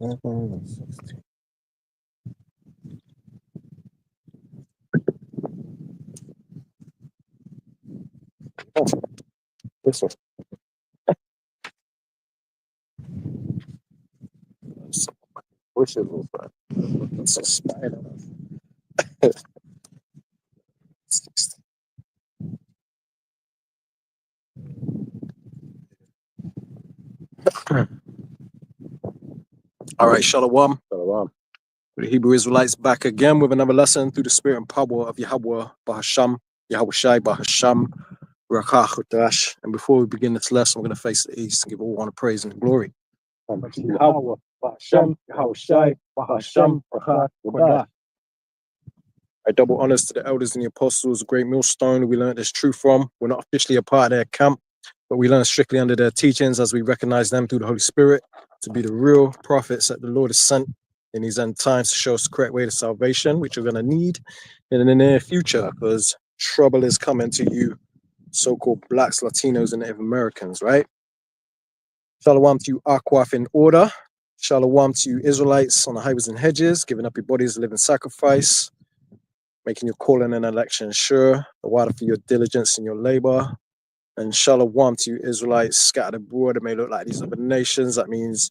16. Oh, this one. Bushes was right. It's a spider. 16. All right, Shalom. Shalom. The Hebrew Israelites back again with another lesson through the spirit and power of Yahweh Bahasham, Yahweh Shai Bahasham, Rakah Hudash. And before we begin this lesson, we're going to face the east and give all honor, praise, and glory. Yahweh Bahasham, Yahweh Shai Bahasham, Rakah Hudash. I double honors to the elders and the apostles, a great millstone we learned this truth from. We're not officially a part of their camp, but we learn strictly under their teachings as we recognize them through the Holy Spirit to be the real prophets that the Lord has sent in these end times to show us the correct way to salvation, which we're going to need in the near future because trouble is coming to you, so-called blacks, Latinos, and Native Americans, right? Shalom to you, Akwaf in order. Shalom to you, Israelites on the highways and hedges, giving up your bodies a living sacrifice, making your calling and election sure, the water for your diligence and your labor. And shalom to you, Israelites scattered abroad. It may look like these other nations. That means,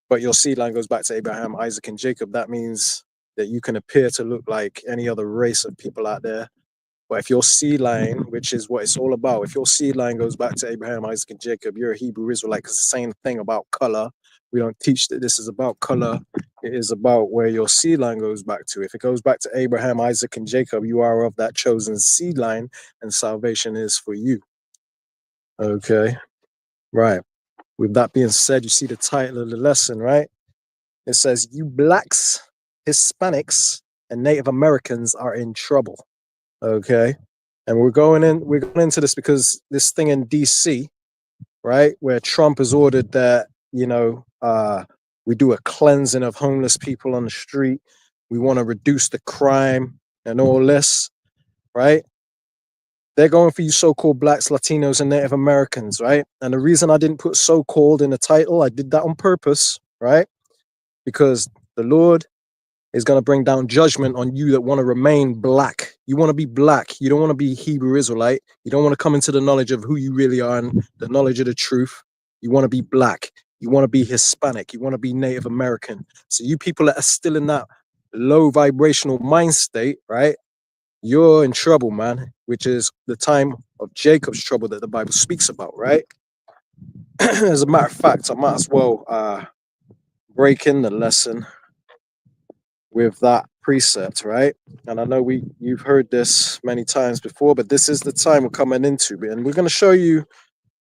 but your seed line goes back to Abraham, Isaac, and Jacob. That means that you can appear to look like any other race of people out there. But if your seed line, which is what it's all about, if your seed line goes back to Abraham, Isaac, and Jacob, you're a Hebrew Israelite. Because the same thing about color. We don't teach that this is about color. It is about where your seed line goes back to. If it goes back to Abraham, Isaac, and Jacob, you are of that chosen seed line, and salvation is for you. Okay, right. With that being said, you see the title of the lesson, right? It says, "You blacks, Hispanics, and Native Americans are in trouble." Okay, and we're going into this because this thing in DC, right, where Trump has ordered that we do a cleansing of homeless people on the street. We want to reduce the crime and all this, right? They're going for you so-called blacks, Latinos, and Native Americans, right? And the reason I didn't put so-called in the title, I did that on purpose, right? Because the Lord is going to bring down judgment on you that want to remain black. You want to be black. You don't want to be Hebrew Israelite. You don't want to come into the knowledge of who you really are and the knowledge of the truth. You want to be black. You want to be Hispanic. You want to be Native American. So you people that are still in that low vibrational mind state, right? You're in trouble, man, which is the time of Jacob's trouble that the Bible speaks about, right? As a matter of fact, I might as well break in the lesson with that precept, right? And I know you've heard this many times before, but this is the time we're coming into, and we're going to show you,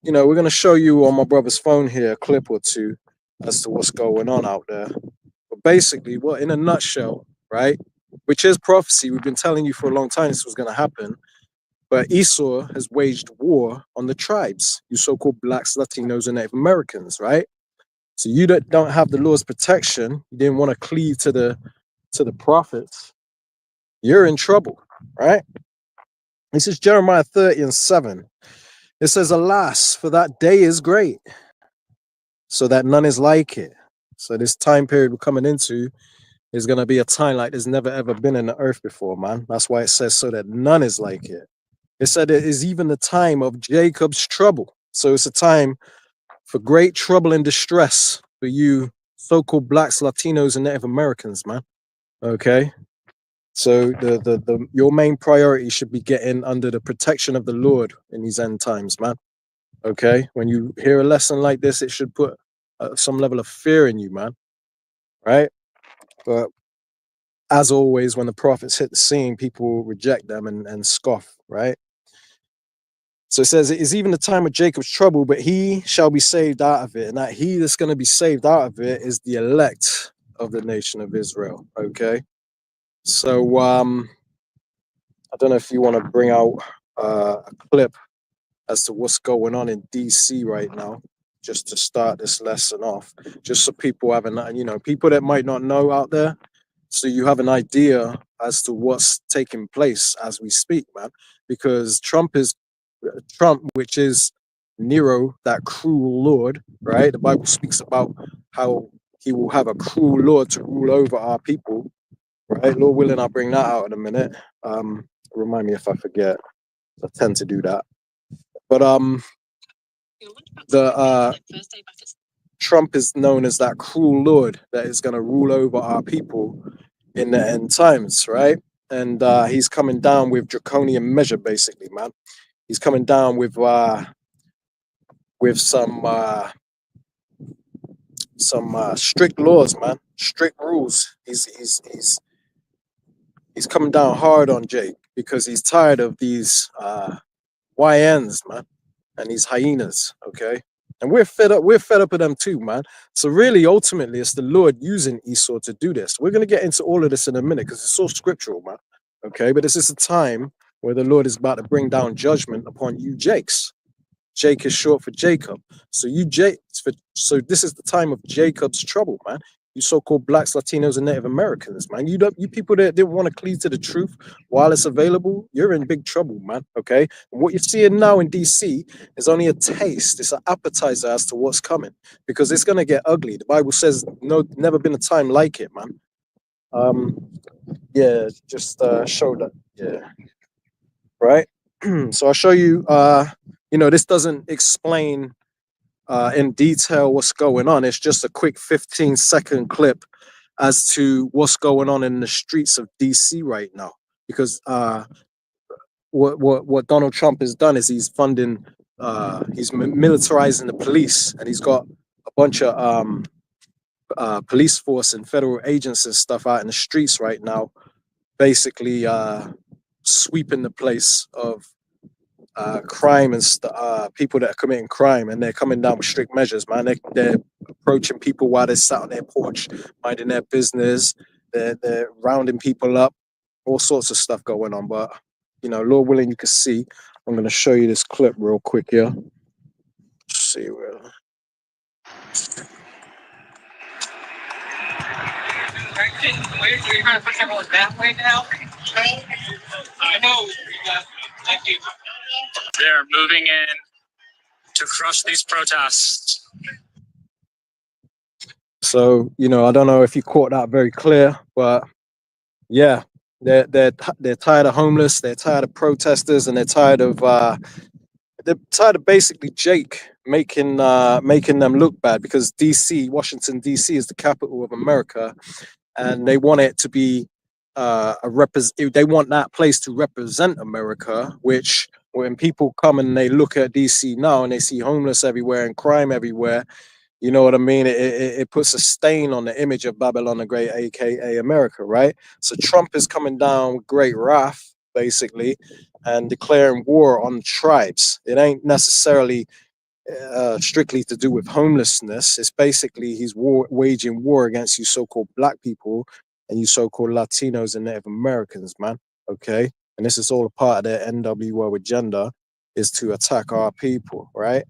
we're going to show you on my brother's phone here a clip or two as to what's going on out there. But basically, what in a nutshell, right? Which is prophecy. We've been telling you for a long time this was going to happen. But Esau has waged war on the tribes, you so-called blacks, Latinos, and Native Americans, right? So you that don't have the Lord's protection, you didn't want to cleave to the prophets, you're in trouble, right? This is Jeremiah 30:7. It says, "Alas, for that day is great, so that none is like it." So this time period we're coming into is going to be a time like there's never ever been in the earth before, man. That's why it says so that none is like it. It said it is even the time of Jacob's trouble. So it's a time for great trouble and distress for you so-called blacks, Latinos, and Native Americans, man. Okay. So your main priority should be getting under the protection of the Lord in these end times, man. Okay. When you hear a lesson like this, it should put some level of fear in you, man. Right. But as always, when the prophets hit the scene, people reject them and scoff, right? So it says, "It is even the time of Jacob's trouble, but he shall be saved out of it." And that he that's going to be saved out of it is the elect of the nation of Israel. Okay. So I don't know if you want to bring out a clip as to what's going on in DC right now, just to start this lesson off, just so people have people that might not know out there, so you have an idea as to what's taking place as we speak, man. Because Trump, which is Nero, that cruel lord, right? The Bible speaks about how he will have a cruel Lord to rule over our people, right? Lord willing, I'll bring that out in a minute. Remind me if I forget. I tend to do that. But the Trump is known as that cruel Lord that is going to rule over our people in the end times, right? And he's coming down with draconian measure, basically, man. He's coming down with some strict laws, man, strict rules. He's coming down hard on Jake because he's tired of these YNs, man, and these hyenas. Okay, and we're fed up. We're fed up with them too, man. So really, ultimately, it's the Lord using Esau to do this. We're gonna get into all of this in a minute because it's so scriptural, man. Okay, but this is a time where the Lord is about to bring down judgment upon you, Jakes. Jake is short for Jacob. So this is the time of Jacob's trouble, man. You so-called blacks, Latinos, and Native Americans, man. You people that didn't want to cleave to the truth while it's available, you're in big trouble, man. Okay. And what you're seeing now in DC is only a taste. It's an appetizer as to what's coming because it's gonna get ugly. The Bible says no, never been a time like it, man. Yeah, just show that. Yeah. Right. So I'll show you. This doesn't explain in detail what's going on. It's just a quick 15-second clip as to what's going on in the streets of DC right now. Because what Donald Trump has done is he's funding, he's militarizing the police, and he's got a bunch of police force and federal agents and stuff out in the streets right now, basically sweeping the place of crime and people that are committing crime, and they're coming down with strict measures, man. They're approaching people while they're sat on their porch, minding their business. They're rounding people up, all sorts of stuff going on. But Lord willing, you can see. I'm going to show you this clip real quick here. Let's see where. We're trying to push everyone that way now. I know. They're moving in to crush these protests. So I don't know if you caught that very clear, but yeah, they're tired of homeless, they're tired of protesters, and they're tired of basically Jake making them look bad because Washington DC is the capital of America, and they want it to be they want that place to represent America, which when people come and they look at DC now and they see homeless everywhere and crime everywhere, you know what I mean? It puts a stain on the image of Babylon the Great, aka America, right? So Trump is coming down with great wrath, basically, and declaring war on tribes. It ain't necessarily strictly to do with homelessness. It's basically he's waging war against you so-called black people and you so-called Latinos and Native Americans, man. Okay, and this is all a part of their NWO agenda, is to attack our people, right?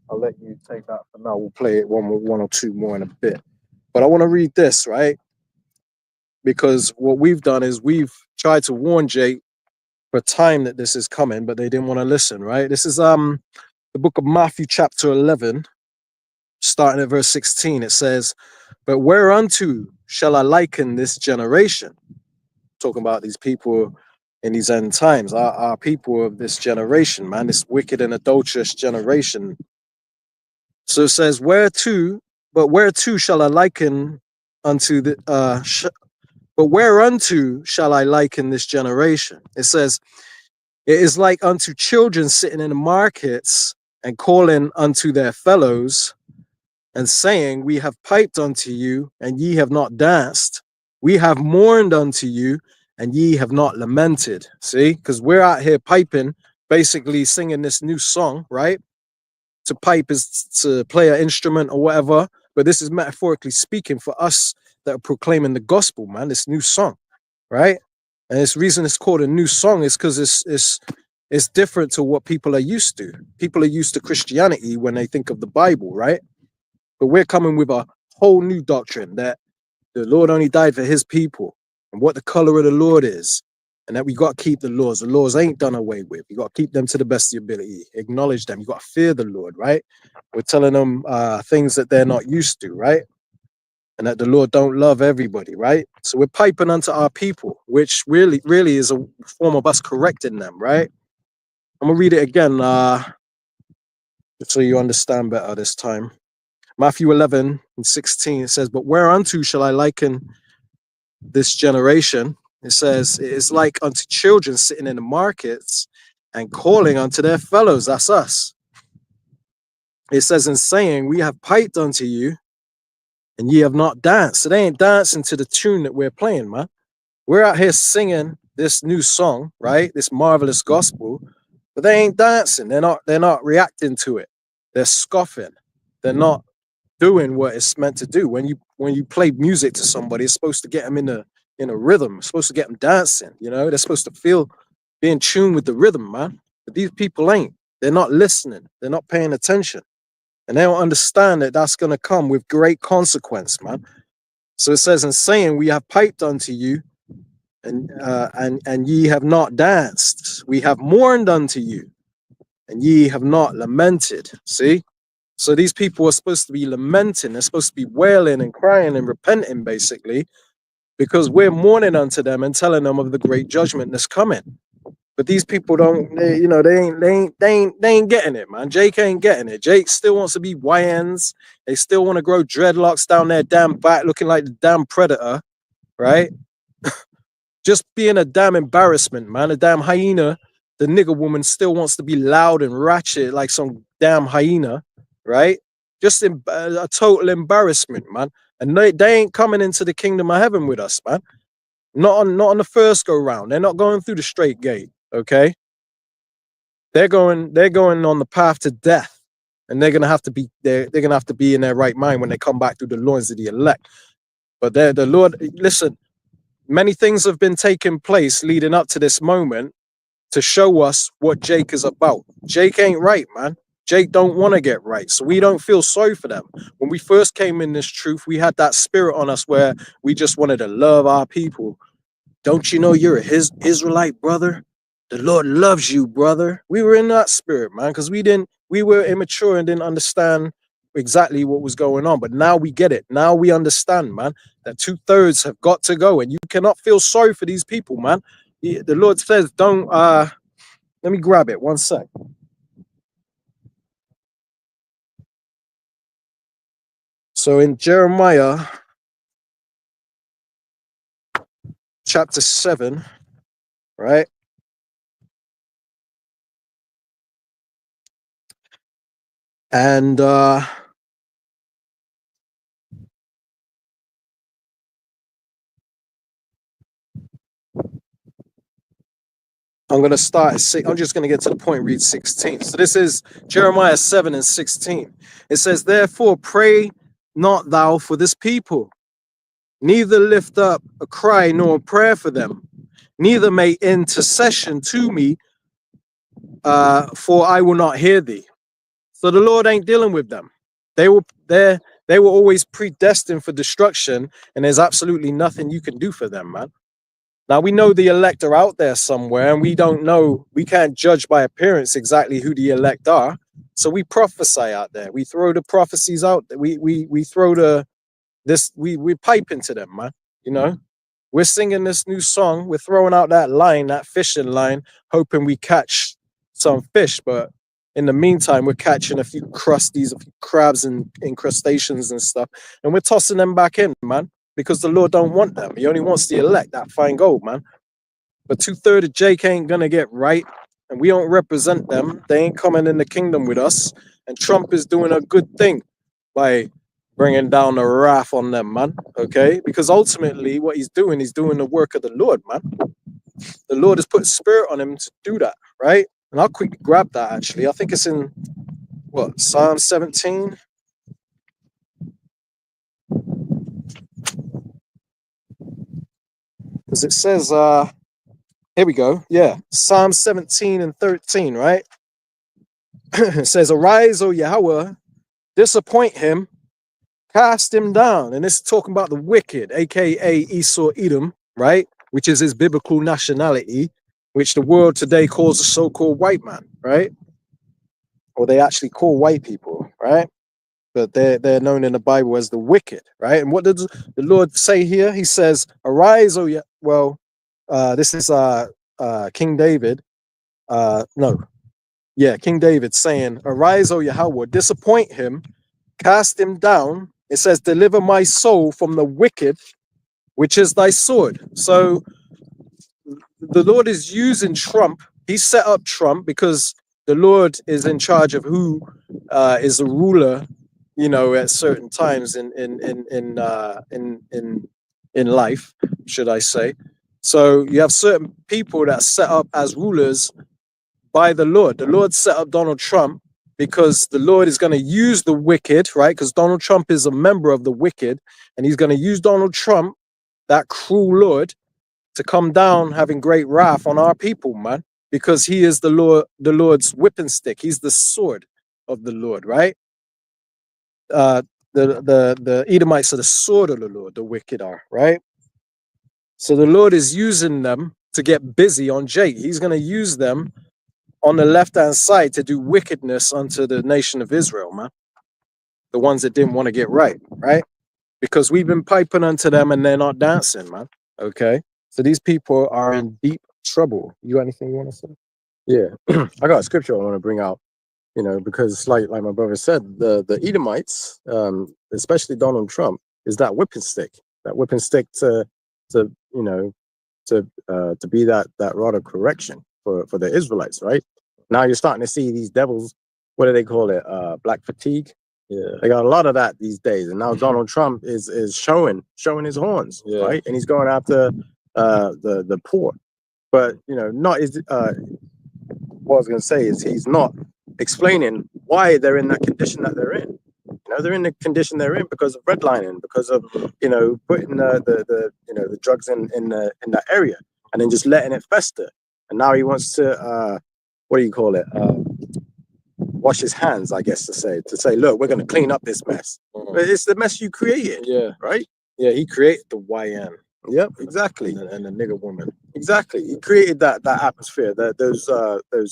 I'll let you take that for now. We'll play it one or two more in a bit. But I want to read this, right? Because what we've done is we've tried to warn Jake for time that this is coming, but they didn't want to listen, right? This is the book of Matthew, chapter 11, starting at verse 16. It says, "But whereunto shall I liken this generation?" Talking about these people in these end times, our people of this generation, man, this wicked and adulterous generation. So it says, whereto shall I liken unto the but whereunto shall I liken this generation? It says, it is like unto children sitting in the markets and calling unto their fellows and saying, we have piped unto you, and ye have not danced. We have mourned unto you, and ye have not lamented. See, because we're out here piping, basically singing this new song, right? To pipe is to play an instrument or whatever, but this is metaphorically speaking for us that are proclaiming the gospel, man. This new song, right? And this reason it's called a new song is because it's different to what people are used to. People are used to Christianity when they think of the Bible, right? But we're coming with a whole new doctrine that the Lord only died for his people and what the color of the Lord is, and that we got to keep the laws. The laws ain't done away with. You got to keep them to the best of your ability. Acknowledge them. You got to fear the Lord, right? We're telling them things that they're not used to, right? and that the Lord don't love everybody, right? So we're piping unto our people, which really is a form of us correcting them, right? I'm gonna read it again, so you understand better this time. Matthew 11:16, it says, "But whereunto shall I liken this generation?" It says, "It is like unto children sitting in the markets and calling unto their fellows." That's us. It says, "And saying, we have piped unto you, and ye have not danced." So they ain't dancing to the tune that we're playing, man. We're out here singing this new song, right? This marvelous gospel, but they ain't dancing. They're not reacting to it. They're scoffing. They're not doing what it's meant to do. When you play music to somebody, it's supposed to get them in a rhythm. It's supposed to get them dancing. They're supposed to be in tune with the rhythm, man. But these people ain't. They're not listening. They're not paying attention, and they don't understand that that's going to come with great consequence, man. So it says, "And saying, we have piped unto you, and ye have not danced. We have mourned unto you, and ye have not lamented." See? So these people are supposed to be lamenting. They're supposed to be wailing and crying and repenting, basically, because we're mourning unto them and telling them of the great judgment that's coming. But these people don't. They ain't getting it, man. Jake ain't getting it. Jake still wants to be YNs. They still want to grow dreadlocks down their damn back, looking like the damn predator, right? Just being a damn embarrassment, man. A damn hyena. The nigger woman still wants to be loud and ratchet like some damn hyena, right? Just a total embarrassment, man. And they ain't coming into the kingdom of heaven with us, man. Not on the first go round. They're not going through the straight gate, okay? They're going on the path to death, and they're gonna have to be in their right mind when they come back through the loins of the elect. But the Lord, listen. Many things have been taking place leading up to this moment to show us what Jake is about. Jake ain't right, man. Jake don't want to get right. So we don't feel sorry for them. When we first came in this truth, we had that spirit on us where we just wanted to love our people. Don't you know you're his Israelite brother? The Lord loves you, brother. We were in that spirit, man, because we were immature and didn't understand exactly what was going on. But now we get it. Now we understand, man, that 2/3 have got to go, and you cannot feel sorry for these people, man. The Lord says, don't let me grab it 1 sec. So in Jeremiah chapter 7, right? And I'm going to start at 6. I'm just going to get to the point, read 16. So this is Jeremiah 7:16. It says, "Therefore pray not thou for this people, neither lift up a cry nor a prayer for them, neither make intercession to me, for I will not hear thee." So the Lord ain't dealing with them. They were always predestined for destruction, and there's absolutely nothing you can do for them, man. Now we know the elect are out there somewhere, and we can't judge by appearance exactly who the elect are. So we prophesy out there. We throw the prophecies out. We throw we pipe into them, man. You know, we're singing this new song. We're throwing out that fishing line, hoping we catch some fish. But in the meantime, we're catching a few crusties, a few crabs and incrustations and stuff, and we're tossing them back in, man, because the Lord don't want them. He only wants the elect, that fine gold, man. But 2/3 of Jake ain't gonna get right, and we don't represent them. They ain't coming in the kingdom with us. And Trump is doing a good thing by bringing down the wrath on them, man. Okay, because ultimately, what he's doing the work of the Lord, man. The Lord has put spirit on him to do that, right? And I'll quickly grab that. Actually, I think it's in Psalm 17. Because it says, here we go. Yeah, Psalm 17:13, right? It says, "Arise, O Yahweh, disappoint him, cast him down." And this is talking about the wicked, aka Esau Edom, right? Which is his biblical nationality, which the world today calls the so-called white man, right? Or they actually call white people, right? but they're known in the Bible as the wicked, right? And what does the Lord say here? He says, "Arise, O this is King David. King David saying, "Arise, O Yahweh, disappoint him, cast him down." It says, "Deliver my soul from the wicked, which is thy sword." So the Lord is using Trump. He set up Trump because the Lord is in charge of who is a ruler, at certain times in life, should I say. So you have certain people that set up as rulers by the Lord. The Lord set up Donald Trump because the Lord is going to use the wicked, right? Because Donald Trump is a member of the wicked, and he's going to use Donald Trump, that cruel Lord, to come down having great wrath on our people, man, because he is the Lord's whipping stick. He's the sword of the Lord, right? The Edomites are the sword of the Lord, the wicked are, right? So the Lord is using them to get busy on Jake. He's going to use them on the left-hand side to do wickedness unto the nation of Israel, man. The ones that didn't want to get right? Because we've been piping unto them and they're not dancing, man. Okay? So these people are in deep trouble. You got anything you want to say? Yeah. I got a scripture I want to bring out, because like my brother said, the Edomites, especially Donald Trump, is that whipping stick to be that rod of correction for the Israelites, right? Now you're starting to see these devils, what do they call it? Black fatigue. Yeah. They got a lot of that these days. And now Donald Trump is showing his horns, right? And he's going after the poor. But not is what I was gonna say is he's not explaining why they're in that condition that they're in. They're in the condition they're in because of redlining, because of putting the drugs in that area and then just letting it fester. And now he wants to what do you call it? Wash his hands, I guess, to say, look, we're going to clean up this mess. But it's the mess you created, right? Yeah, he created the YN. Yep, exactly. And the nigger woman. Exactly. He created that atmosphere, those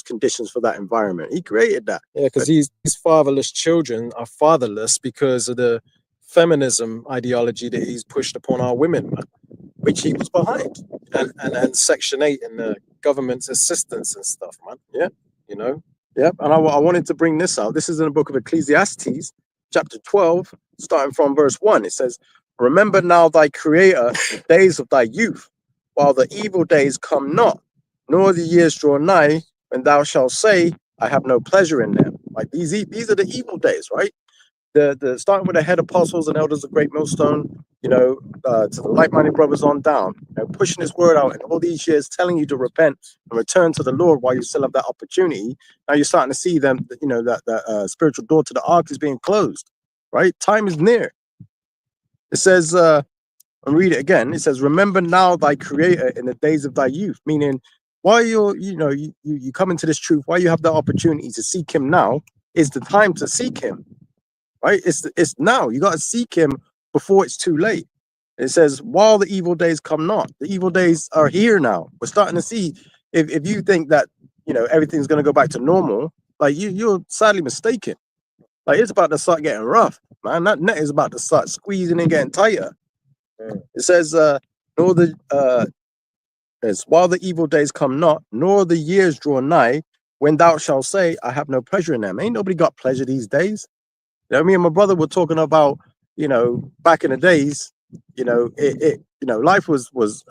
conditions for that environment. He created that. Yeah, because these fatherless children are fatherless because of the feminism ideology that he's pushed upon our women, man, which he was behind. And Section 8 and the government's assistance and stuff, man. Yeah, Yep, and I wanted to bring this out. This is in the book of Ecclesiastes, chapter 12, starting from verse 1. It says, "Remember now thy Creator the days of thy youth, while the evil days come not, nor the years draw nigh, when thou shalt say, I have no pleasure in them." Like these are the evil days, right? The starting with the head apostles and elders of Great Millstone, to the like-minded brothers on down, pushing this word out in all these years, telling you to repent and return to the Lord while you still have that opportunity. Now you're starting to see them, that spiritual door to the ark is being closed, right? Time is near. It says, and read it again. It says, "Remember now thy Creator in the days of thy youth," meaning while you come into this truth, while you have the opportunity to seek Him now, is the time to seek Him. Right? It's now. You got to seek Him before it's too late. It says, while the evil days come not. The evil days are here now. We're starting to see, if you think that, everything's going to go back to normal, like you're sadly mistaken. Like it's about to start getting rough, man. That net is about to start squeezing and getting tighter. It says, while the evil days come not, nor the years draw nigh, when thou shalt say, I have no pleasure in them. Ain't nobody got pleasure these days. Me and my brother were talking about, back in the days, life was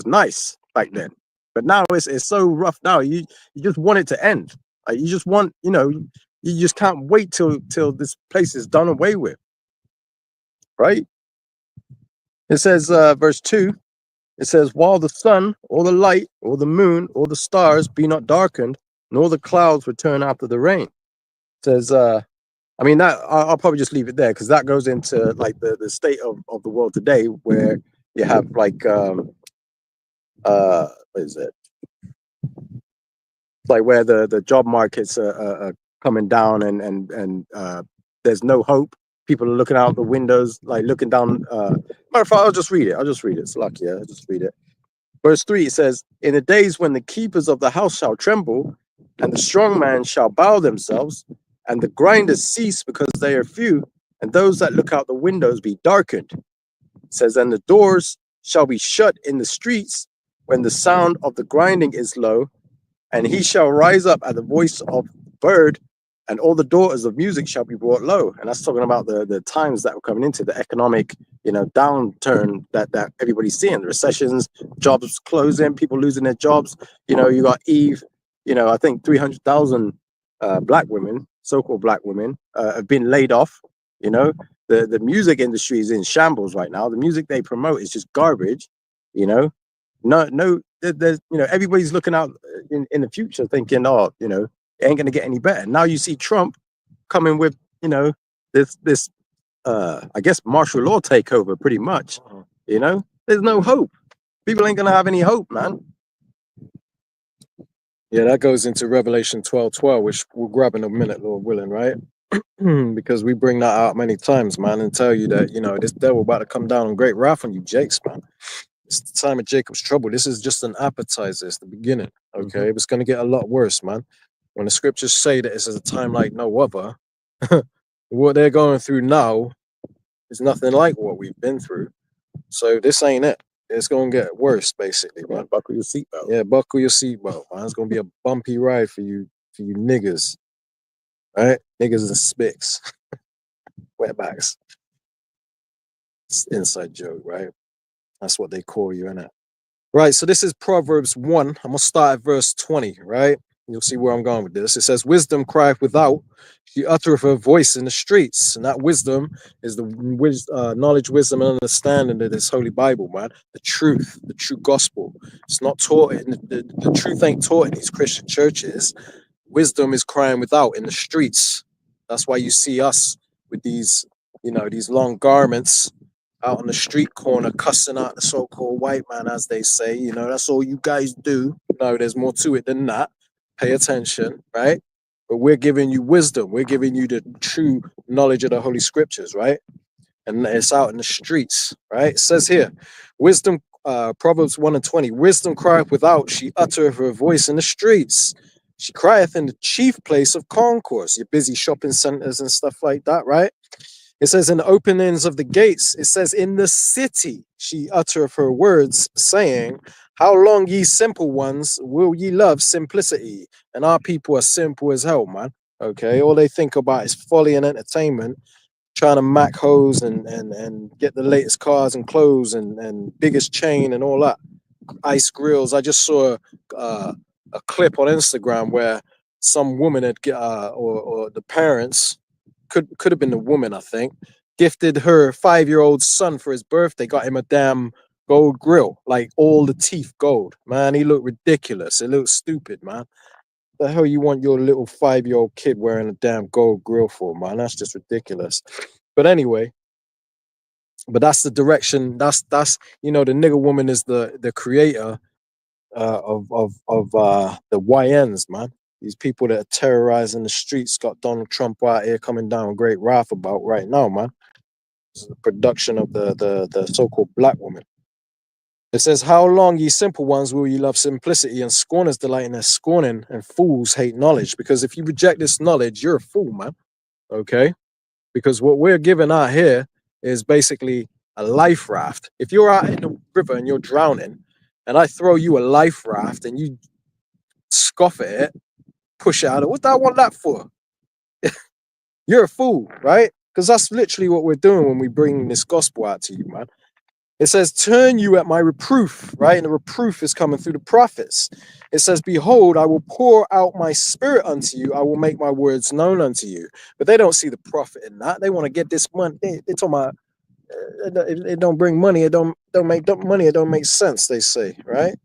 nice back then, but now it's so rough. Now you just want it to end. Like you just want, you just can't wait till this place is done away with. Right? It says, verse 2. It says, "While the sun or the light or the moon or the stars be not darkened, nor the clouds return after the rain." It says, I'll probably just leave it there because that goes into like the state of the world today, where you have like what is it? Like where the job markets are coming down and there's no hope. People are looking out the windows, like looking down. Matter of fact, I'll just read it. It's lucky. I'll just read it. Verse 3, it says, "In the days when the keepers of the house shall tremble, and the strong man shall bow themselves, and the grinders cease because they are few, and those that look out the windows be darkened. It says, and the doors shall be shut in the streets when the sound of the grinding is low, and he shall rise up at the voice of bird, and all the daughters of music shall be brought low. And that's talking about the times that we're coming into, the economic, downturn that everybody's seeing, the recessions, jobs closing, people losing their jobs. You got Eve, I think 300,000 black women, so-called black women, have been laid off. The music industry is in shambles right now. The music they promote is just garbage. There's everybody's looking out in the future thinking, it ain't gonna get any better. Now you see Trump coming with this I guess martial law takeover pretty much. There's no hope. People ain't gonna have any hope, man. Yeah, that goes into Revelation 12:12, which we'll grab in a minute, Lord willing, right? Because we bring that out many times, man, and tell you that this devil about to come down on great wrath on you, Jakes, man. It's the time of Jacob's trouble. This is just an appetizer. It's the beginning. Okay, It's going to get a lot worse, man. When the scriptures say that it's a time like no other, what they're going through now is nothing like what we've been through. So this ain't it. It's going to get worse, basically, man. Buckle your seatbelt. Yeah, buckle your seatbelt, man. It's going to be a bumpy ride for you niggas, right? Niggas and spicks, wetbacks. It's an inside joke, right? That's what they call you, innit? Right, so this is Proverbs 1. I'm going to start at verse 20, right? You'll see where I'm going with this. It says, wisdom crieth without, she uttereth her voice in the streets. And that wisdom is the knowledge, wisdom, and understanding of this Holy Bible, man. The true gospel. It's not taught, the truth ain't taught in these Christian churches. Wisdom is crying without in the streets. That's why you see us with these, these long garments, out on the street corner cussing out the so-called white man, as they say. That's all you guys do. No, there's more to it than that. Pay attention, right? But we're giving you wisdom. We're giving you the true knowledge of the Holy Scriptures, right? And it's out in the streets, right? It says here, wisdom, Proverbs 1:20, wisdom crieth without, she uttereth her voice in the streets. She crieth in the chief place of concourse, your busy shopping centers and stuff like that, right? It says in the openings of the gates, it says in the city, she uttereth her words, saying, how long, ye simple ones, will ye love simplicity? And our people are simple as hell, man. Okay, all they think about is folly and entertainment, trying to mac hoes and get the latest cars and clothes and biggest chain and all that. Ice grills. I just saw a clip on Instagram where some woman had, or the parents, could have been the woman, I think, gifted her 5-year-old son for his birthday, got him a damn gold grill, like all the teeth gold. Man, he looked ridiculous. It looked stupid, man. The hell you want your little 5-year-old kid wearing a damn gold grill for, man? That's just ridiculous. But anyway, that's the direction. That's the nigger woman is the creator of the YNs, man. These people that are terrorizing the streets, got Donald Trump out here coming down with great wrath about right now, man. This is the production of the so-called black woman. It says, how long, ye simple ones, will ye love simplicity, and scorners delight in their scorning, and fools hate knowledge? Because if you reject this knowledge, you're a fool, man. Okay? Because what we're giving out here is basically a life raft. If you're out in the river and you're drowning, and I throw you a life raft and you scoff at it, push it out, what do I want that for? You're a fool, right? Because that's literally what we're doing when we bring this gospel out to you, man. It says, turn you at my reproof, right? And the reproof is coming through the prophets. It says, behold, I will pour out my spirit unto you. I will make my words known unto you. But they don't see the profit in that. They want to get this money. They talking about it don't bring money. It don't make money. It don't make sense, they say, right?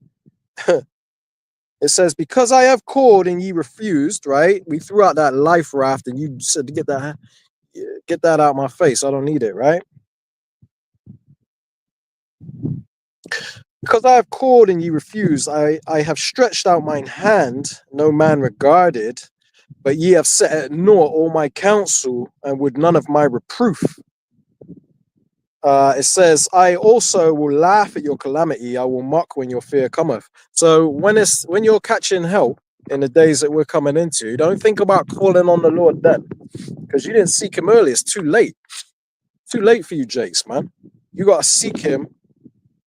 It says, because I have called and ye refused, right? We threw out that life raft and you said to get that out of my face. I don't need it, right? Because I have called and ye refused, I have stretched out mine hand, no man regarded, but ye have set at naught all my counsel, and would none of my reproof. It says, I also will laugh at your calamity, I will mock when your fear cometh. So when you're catching hell in the days that we're coming into, don't think about calling on the Lord then, because you didn't seek him early. It's too late. too late for you, Jakes, man. You gotta seek him,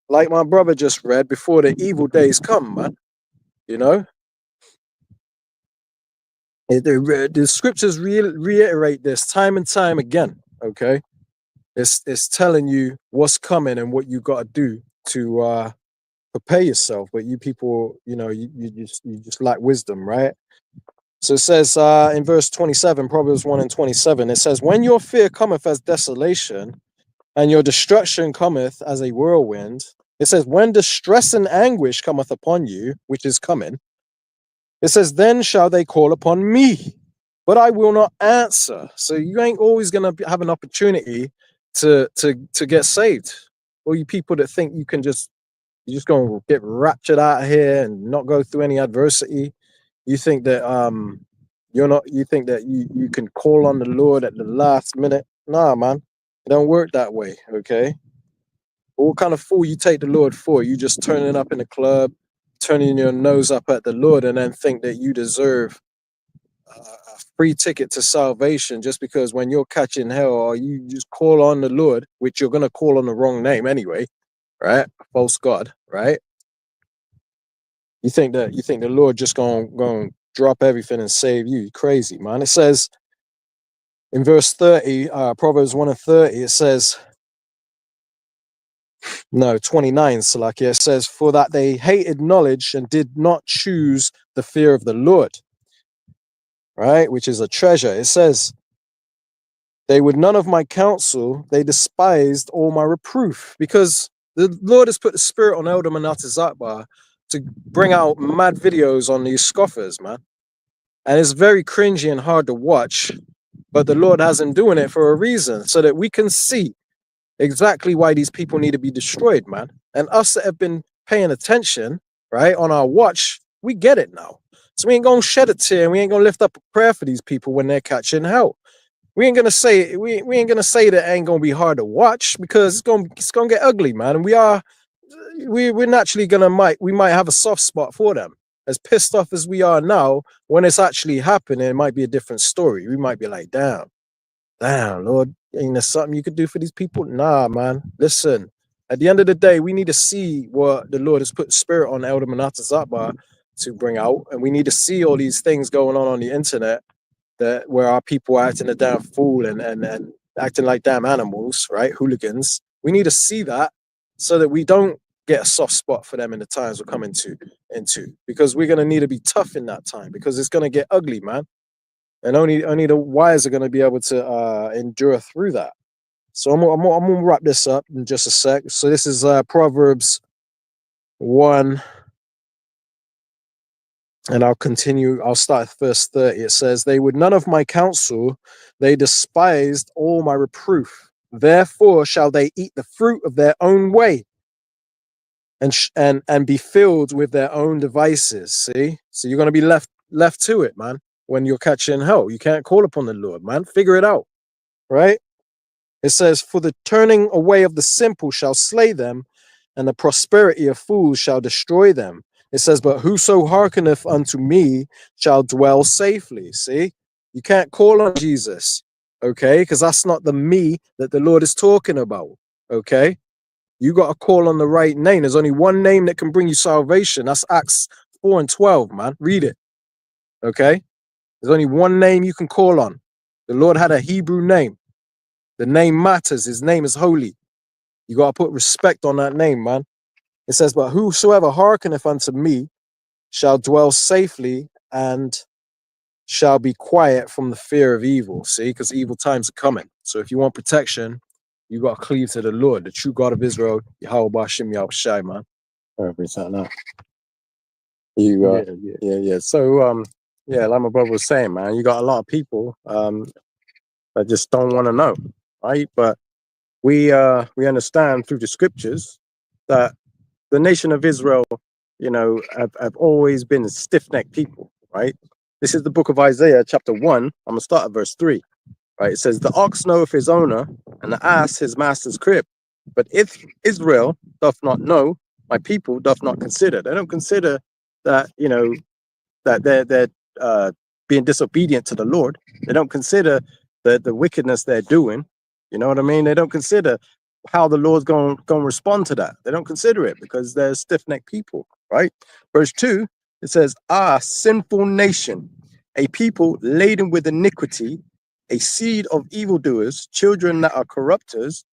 like my brother just read, before the evil days come, man. You know, the scriptures reiterate this time and time again. Okay, it's telling you what's coming and what you got to do to prepare yourself. But you people, you just lack wisdom, right? So it says in verse 27, Proverbs 1 and 27, it says, "When your fear cometh as desolation, and your destruction cometh as a whirlwind," it says, "when distress and anguish cometh upon you," which is coming, it says, "then shall they call upon me, but I will not answer." So you ain't always gonna have an opportunity to get saved. All you people that think you're just gonna get raptured out of here and not go through any adversity. You think that you think that you can call on the Lord at the last minute. Nah, man. It don't work that way, okay? What kind of fool you take the Lord for? You just turning up in the club, turning your nose up at the Lord, and then think that you deserve a free ticket to salvation just because when you're catching hell, or you just call on the Lord, which you're gonna call on the wrong name anyway, right? A false God, right? You think the Lord just gonna drop everything and save you? You're crazy, man. It says in verse 30, Proverbs 1 and 30, it says, no, 29, Salakia, it says, "For that they hated knowledge and did not choose the fear of the Lord," right? Which is a treasure. It says, "They would none of my counsel, they despised all my reproof," because the Lord has put the spirit on Elder Manatazakbar to bring out mad videos on these scoffers, man. And it's very cringy and hard to watch, but the Lord has him doing it for a reason, so that we can see exactly why these people need to be destroyed, man. And us that have been paying attention, right, on our watch, we get it now. So we ain't gonna shed a tear, and we ain't gonna lift up a prayer for these people when they're catching hell. We ain't gonna say we ain't gonna say that it ain't gonna be hard to watch, because it's gonna get ugly, man. And we're naturally we might have a soft spot for them. As pissed off as we are now, when it's actually happening, it might be a different story. We might be like, damn, Lord, ain't there something you could do for these people? Nah, man. Listen, at the end of the day, we need to see what the Lord has put spirit on Elder Manata Zatbar to bring out. And we need to see all these things going on the internet, that where our people are acting a damn fool and acting like damn animals, right? Hooligans. We need to see that so that we don't get a soft spot for them in the times we're coming into, because we're gonna need to be tough in that time, because it's gonna get ugly, man. And only the wise are gonna be able to endure through that. So I'm gonna wrap this up in just a sec. So this is Proverbs 1. And I'll continue. I'll start at verse 30. It says, "They would none of my counsel, they despised all my reproof. Therefore shall they eat the fruit of their own way, and be filled with their own devices." See? So you're gonna be left to it, man. When you're catching hell, you can't call upon the Lord, man. Figure it out, right? It says, "For the turning away of the simple shall slay them, and the prosperity of fools shall destroy them." It says, "But whoso hearkeneth unto me shall dwell safely." See, you can't call on Jesus, okay? Because that's not the me that the Lord is talking about, okay? You got to call on the right name. There's only one name that can bring you salvation. That's Acts 4 and 12, man. Read it, okay? There's only one name you can call on. The Lord had a Hebrew name. The name matters. His name is holy. You got to put respect on that name, man. It says, "But whosoever hearkeneth unto me shall dwell safely, and shall be quiet from the fear of evil." See, because evil times are coming. So if you want protection, you got to cleave to the Lord, the true God of Israel, Yahweh Bashim Yahushai, man. Yeah. So yeah, like my brother was saying, man, you got a lot of people that just don't want to know, right? But we understand through the scriptures that the nation of Israel, have always been a stiff-necked people, right? This is the book of Isaiah, chapter 1. I'm gonna start at verse 3. Right? It says, "The ox knoweth his owner, and the ass his master's crib. But if Israel doth not know, my people doth not consider." They don't consider that, that they're being disobedient to the Lord. They don't consider the wickedness they're doing. You know what I mean? They don't consider how the Lord's going to respond to that. They don't consider it because they're stiff-necked people, right? Verse 2, it says, sinful nation, a people laden with iniquity, a seed of evildoers, children that are corrupters.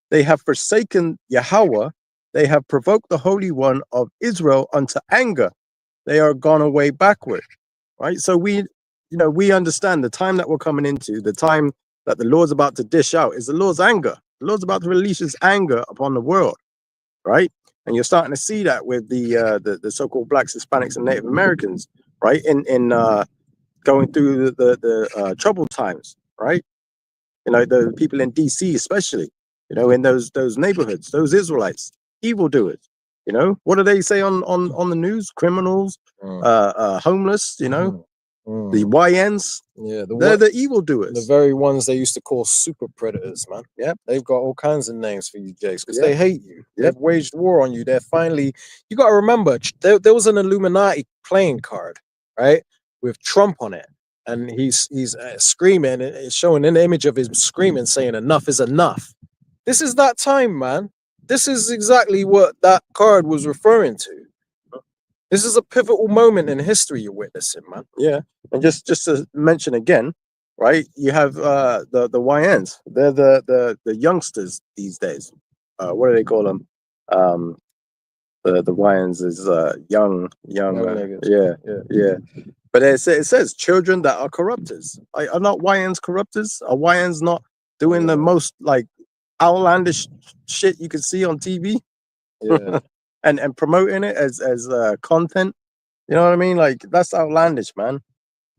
They have forsaken Yahweh. They have provoked the Holy One of Israel unto anger. They are gone away backward, right? So we understand the time that we're coming into, the time that the Lord's about to dish out is the Lord's anger. The Lord's about to release his anger upon the world, right? And you're starting to see that with the so-called blacks, Hispanics, and Native Americans, right? In going through the troubled times, right? You know, the people in DC especially, you know, in those neighborhoods, those Israelites, evildoers. You know, what do they say on the news? Criminals, homeless, you know, the YNs. Yeah, they're the evildoers. The very ones they used to call super predators, man. Yeah, they've got all kinds of names for you, Jakes, because they hate you. They've waged war on you. They're finally. You got to remember, there was an Illuminati playing card, right, with Trump on it, and he's screaming. It's showing an image of him screaming, saying, "Enough is enough." This is that time, man. This is exactly what that card was referring to. This is a pivotal moment in history you're witnessing, man. Yeah. And just to mention again, right, you have the YNs. They're the youngsters these days. What do they call them? The YNs is young niggas. Yeah. But it says children that are corrupters. Are not YNs corrupters? Are YNs not doing the most like outlandish shit you could see on TV? Yeah. and promoting it as content. You know what I mean? Like, that's outlandish, man.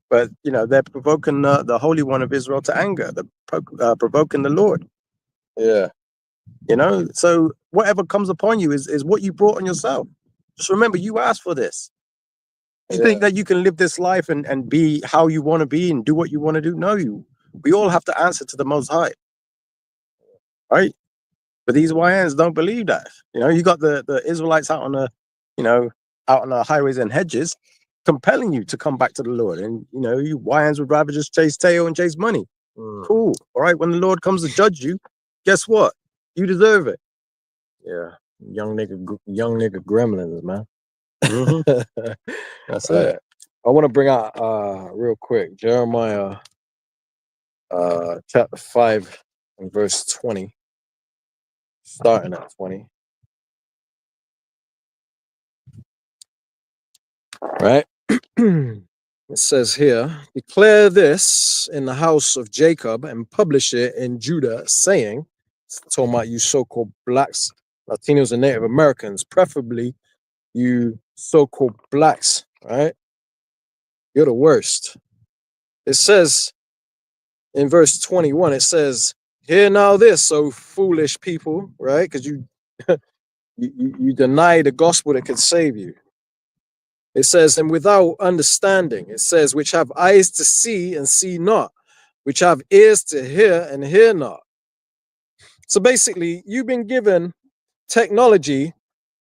But you know, they're provoking the Holy One of Israel to anger. They're provoking the Lord. Yeah. You know, so whatever comes upon you is what you brought on yourself. Just remember, you asked for this. You think that you can live this life and be how you want to be and do what you want to do? No, we all have to answer to the Most High, right? But these YNs don't believe that. You know, you got the Israelites out on the highways and hedges, compelling you to come back to the Lord. And you know, you YNs would rather just chase tail and chase money. Cool. All right. When the Lord comes to judge you, guess what? You deserve it. Yeah. Young nigga gremlins, man. That's it. I want to bring out real quick Jeremiah chapter 5 and verse 20. Starting at 20. Right? It says here, declare this in the house of Jacob and publish it in Judah, saying, talking about you so-called blacks, Latinos, and Native Americans, preferably you so-called blacks, right? You're the worst. It says in verse 21, it says, hear now this, O foolish people, right? Because you deny the gospel that could save you. It says, and without understanding, it says, which have eyes to see and see not, which have ears to hear and hear not. So basically, you've been given technology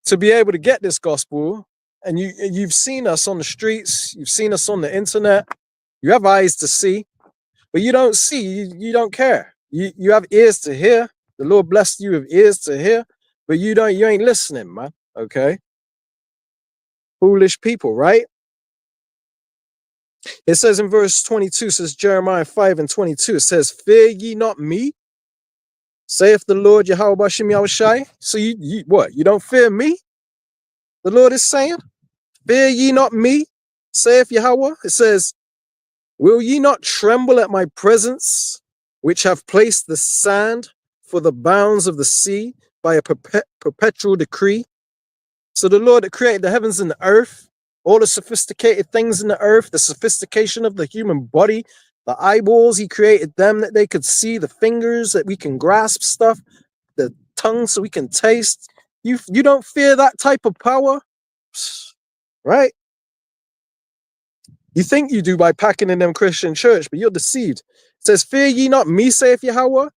to be able to get this gospel, and you've seen us on the streets, you've seen us on the internet, you have eyes to see, but you don't see, you don't care. You have ears to hear. The Lord blessed you with ears to hear, but you ain't listening, man. Okay? Foolish people, right? It says in verse 22, says Jeremiah 5 and 22, it says, fear ye not me, saith the Lord Yahweh Bashem Yahushai. So you what? You don't fear me? The Lord is saying, fear ye not me, saith Yahweh. It says, will ye not tremble at my presence, which have placed the sand for the bounds of the sea by a perpetual decree? So the Lord that created the heavens and the earth, all the sophisticated things in the earth, the sophistication of the human body, the eyeballs, he created them that they could see, the fingers that we can grasp stuff, the tongue so we can taste. You don't fear that type of power, right? You think you do by packing in them Christian church, but you're deceived. It says, fear ye not me, saith Yahweh.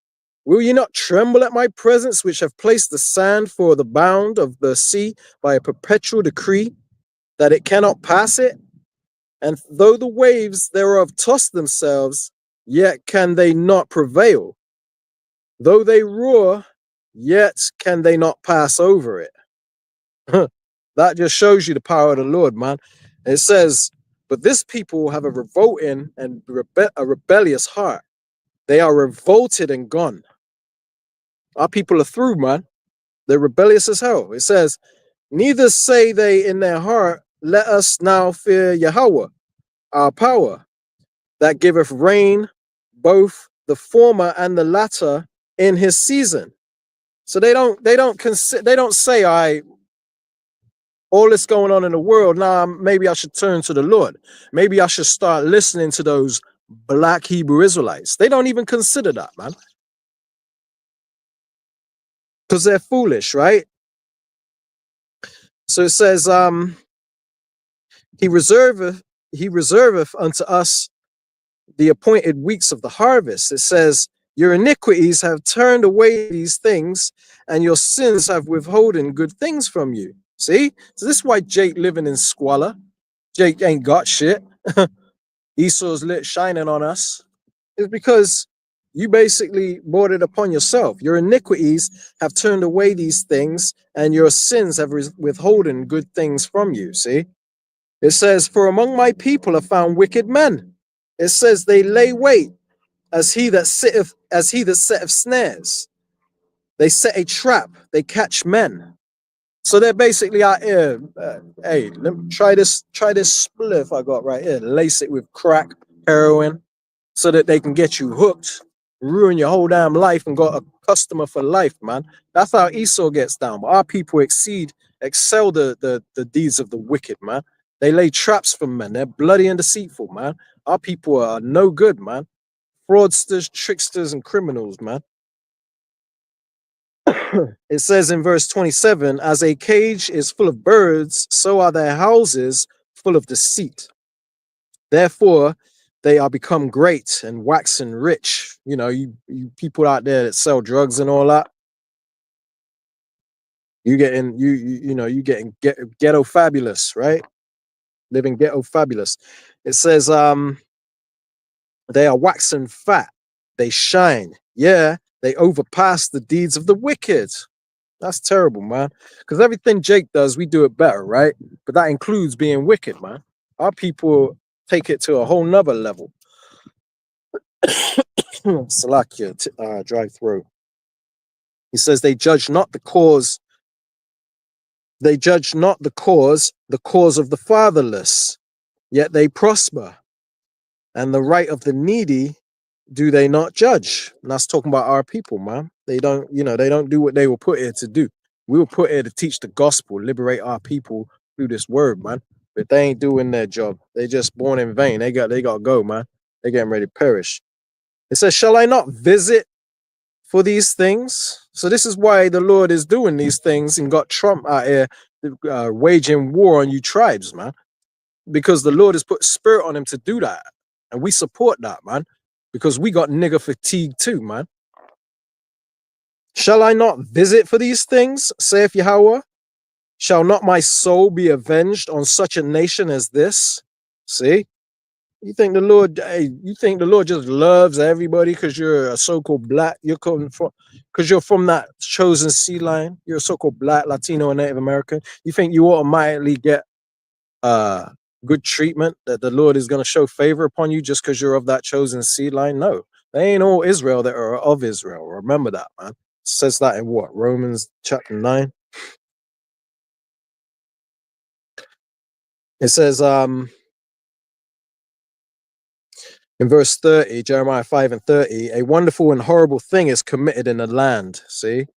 Will ye not tremble at my presence, which have placed the sand for the bound of the sea by a perpetual decree, that it cannot pass it? And though the waves thereof toss themselves, yet can they not prevail. Though they roar, yet can they not pass over it. That just shows you the power of the Lord, man. It says, but this people have a revolting and a rebellious heart. They are revolted and gone. Our people are through, man. They're rebellious as hell. It says, neither say they in their heart, let us now fear Yahweh, our power, that giveth rain, both the former and the latter in his season. So they don't say, all this going on in the world, now maybe I should turn to the Lord. Maybe I should start listening to those black Hebrew Israelites. They don't even consider that, man. Because they're foolish, right? So it says, he reserveth unto us the appointed weeks of the harvest. It says, your iniquities have turned away these things, and your sins have withholden good things from you. See? So this is why Jake living in squalor. Jake ain't got shit. Esau's lit shining on us. It's because you basically brought it upon yourself. Your iniquities have turned away these things, and your sins have withholden good things from you. See? It says, for among my people are found wicked men. It says they lay wait as he that setteth snares. They set a trap, they catch men. So they're basically out here, hey, let me try this spliff I got right here. Lace it with crack, heroin, so that they can get you hooked, ruin your whole damn life, and got a customer for life, man. That's how Esau gets down. But our people excel the deeds of the wicked, man. They lay traps for men. They're bloody and deceitful, man. Our people are no good, man. Fraudsters, tricksters, and criminals, man. It says in verse 27, as a cage is full of birds, so are their houses full of deceit. Therefore, they are become great and waxen rich. You know, you people out there that sell drugs and all that. You getting ghetto fabulous, right? Living ghetto fabulous. It says, they are waxen fat. They shine. Yeah, they overpass the deeds of the wicked. That's terrible, man. Because everything Jake does, we do it better, right? But that includes being wicked, man. Our people take it to a whole nother level. Salakia, drive through. He says they judge not the cause. They judge not the cause of the fatherless, yet they prosper. And the right of the needy do they not judge? And that's talking about our people, man. They don't do what they were put here to do. We were put here to teach the gospel, liberate our people through this word, man. But they ain't doing their job. They just born in vain. They got to go, man. They're getting ready to perish. It says, shall I not visit for these things? So this is why the Lord is doing these things and got Trump out here waging war on you tribes, man. Because the Lord has put spirit on him to do that. And we support that, man. Because we got nigger fatigue too, man. Shall I not visit for these things, saith Yahweh? Shall not my soul be avenged on such a nation as this? See? You think the Lord just loves everybody because you're a so-called black, because you're from that chosen seed line, you're a so-called black, Latino, and Native American. You think you automatically get good treatment, that the Lord is going to show favor upon you just because you're of that chosen seed line? No, they ain't all Israel that are of Israel. Remember that, man. It says that in what? Romans chapter 9. It says, in verse 30, Jeremiah 5 and 30, a wonderful and horrible thing is committed in the land. See?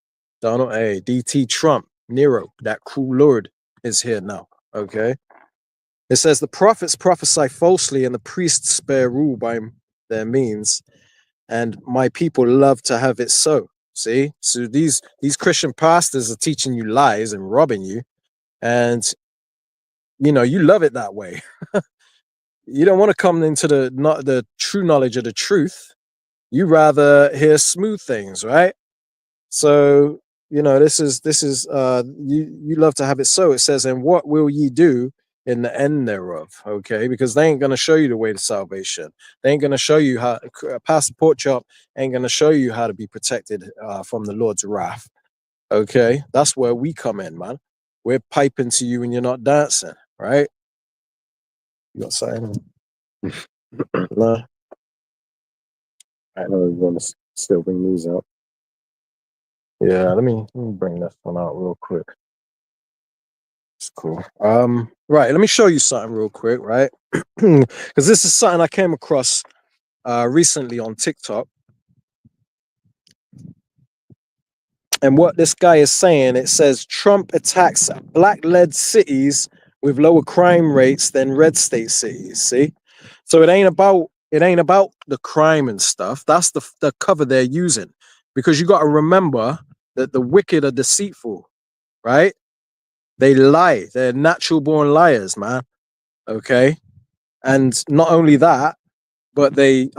Donald A. D.T. Trump, Nero, that cruel Lord is here now. Okay? It says, the prophets prophesy falsely and the priests spare rule by their means. And my people love to have it so. See? So these Christian pastors are teaching you lies and robbing you. And, you love it that way. You don't want to come into the true knowledge of the truth. You rather hear smooth things, right? So, this is you love to have it so. It says, and what will ye do in the end thereof, okay? Because they ain't going to show you the way to salvation. They ain't going to show you how, Pastor Porkchop ain't going to show you how to be protected from the Lord's wrath, okay? That's where we come in, man. We're piping to you and you're not dancing, right? You got something? No? I know you want to still bring these out. Yeah, let me bring this one out real quick. It's cool. Right, let me show you something real quick, right? Because this is something I came across recently on TikTok. And what this guy is saying, it says Trump attacks black-led cities with lower crime rates than red state cities. See? So it ain't about the crime and stuff. That's the cover they're using. Because you got to remember that the wicked are deceitful, right? They lie. They're natural born liars, man. Okay. And not only that, but they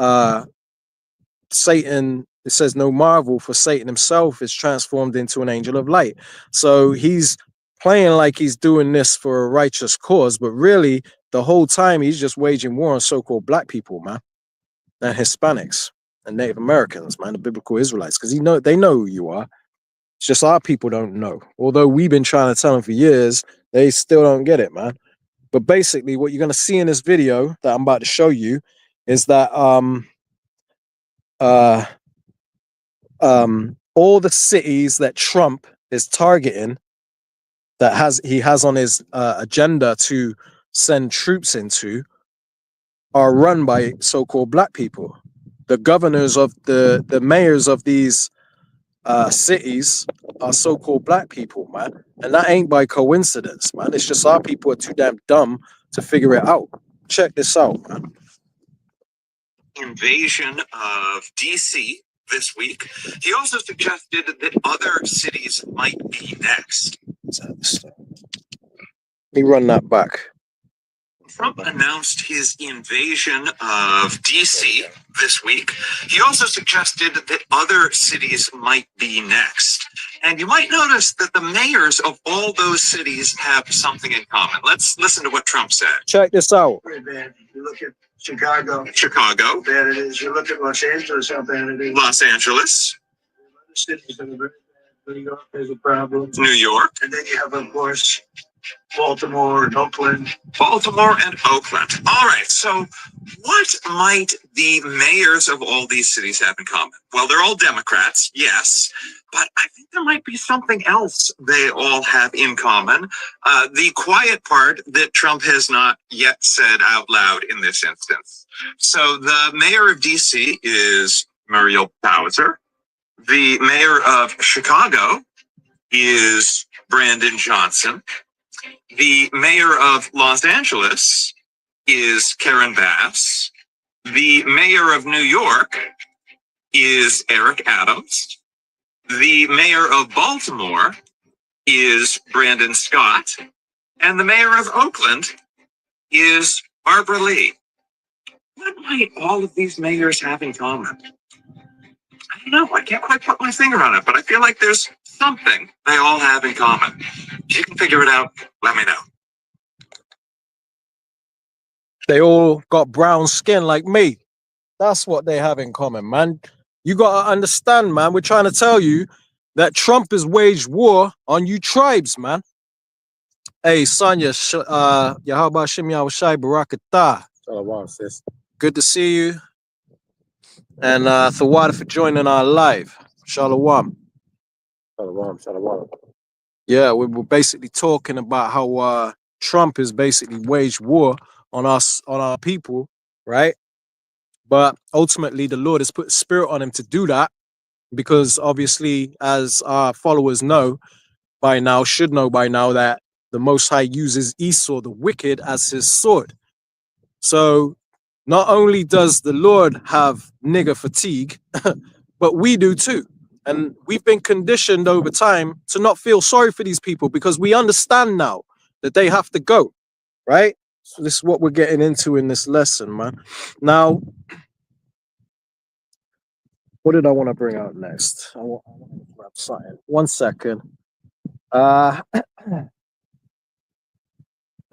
Satan, it says no marvel, for Satan himself is transformed into an angel of light. So he's playing like he's doing this for a righteous cause, but really the whole time he's just waging war on so-called black people, man, and Hispanics and Native Americans, man, the biblical Israelites, because they know who you are. It's just our people don't know. Although we've been trying to tell them for years, they still don't get it, man. But basically, what you're going to see in this video that I'm about to show you is that all the cities that Trump is targeting, that he has on his agenda to send troops into, are run by so-called black people. The governors of the mayors of these cities are so-called black people, man. And that ain't by coincidence, man. It's just our people are too damn dumb to figure it out. Check this out, man. Invasion of DC this week. He also suggested that other cities might be next. Let me run that back. Trump announced his invasion of DC this week. He also suggested that other cities might be next. And you might notice that the mayors of all those cities have something in common. Let's listen to what Trump said. Check this out. Very bad. You look at Chicago. Chicago. Bad it is. You look at Los Angeles, how bad it is. Los Angeles. Other cities that are very bad. New York has a problem. New York. And then you have, of course, Baltimore and Oakland. Baltimore and Oakland. All right. So what might the mayors of all these cities have in common? Well, they're all Democrats, yes. But I think there might be something else they all have in common. The quiet part that Trump has not yet said out loud in this instance. So the mayor of DC is Muriel Bowser. The mayor of Chicago is Brandon Johnson. The mayor of Los Angeles is Karen Bass. The mayor of New York is Eric Adams. The mayor of Baltimore is Brandon Scott. And the mayor of Oakland is Barbara Lee. What might all of these mayors have in common? I don't know. I can't quite put my finger on it, but I feel like there's something they all have in common. If you can figure it out, let me know. They all got brown skin like me. That's what they have in common, man. You got to understand, man. We're trying to tell you that Trump has waged war on you tribes, man. Hey, Sonia, Yahaba Shim Yahushai Barakatah. Shalom, sis. Good to see you. And Thawada for joining our live. Shalom. Shalom. Yeah, we were basically talking about how Trump has basically waged war on us, on our people, right? But ultimately, the Lord has put a spirit on him to do that because obviously, as our followers know by now, should know by now, that the Most High uses Esau, the wicked, as his sword. So not only does the Lord have nigger fatigue, but we do too. And we've been conditioned over time to not feel sorry for these people because we understand now that they have to go, right? So this is what we're getting into in this lesson, man. Now, what did I want to bring out next? I want to grab something. 1 second.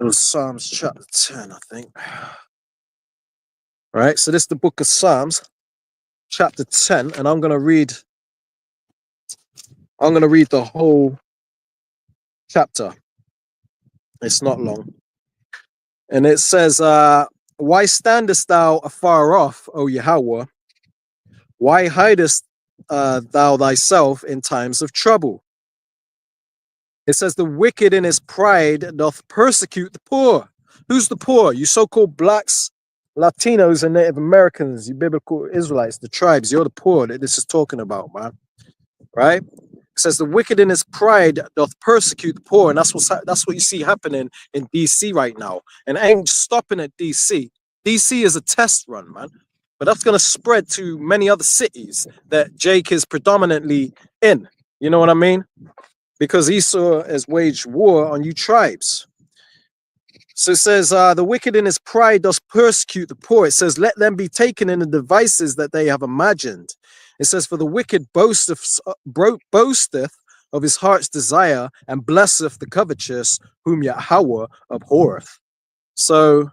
It was Psalms chapter 10, I think. All right, so this is the book of Psalms, chapter 10, and I'm gonna read the whole chapter. It's not long. And it says, why standest thou afar off, O Yahweh? Why hidest thou thyself in times of trouble? It says, the wicked in his pride doth persecute the poor. Who's the poor? You so-called blacks, Latinos, and Native Americans, you biblical Israelites, the tribes. You're the poor that this is talking about, man. Right? It says, the wicked in his pride doth persecute the poor. And that's what you see happening in DC right now. And I ain't stopping at DC. DC is a test run, man. But that's going to spread to many other cities that Jake is predominantly in. You know what I mean? Because Esau has waged war on you tribes. So it says, the wicked in his pride does persecute the poor. It says, let them be taken in the devices that they have imagined. It says, for the wicked boasteth of his heart's desire, and blesseth the covetous, whom Yahweh abhorreth. So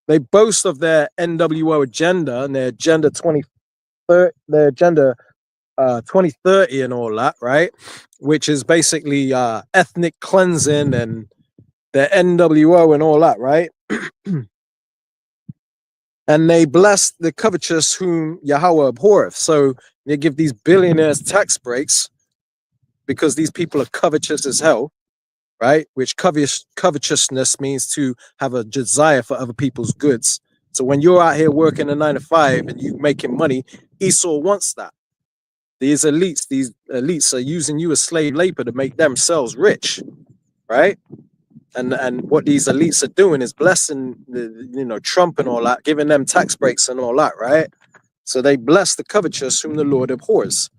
they boast of their NWO agenda and their agenda 2030 and all that, right? Which is basically ethnic cleansing and the NWO and all that, right? And they bless the covetous whom Yahweh abhorreth. So they give these billionaires tax breaks because these people are covetous as hell, right? Which covetousness means to have a desire for other people's goods. So when you're out here working a 9 to 5 and you making money, Esau wants that. These elites are using you as slave labor to make themselves rich, right? And what these elites are doing is blessing Trump and all that, giving them tax breaks and all that, right? So they bless the covetous whom the Lord abhors.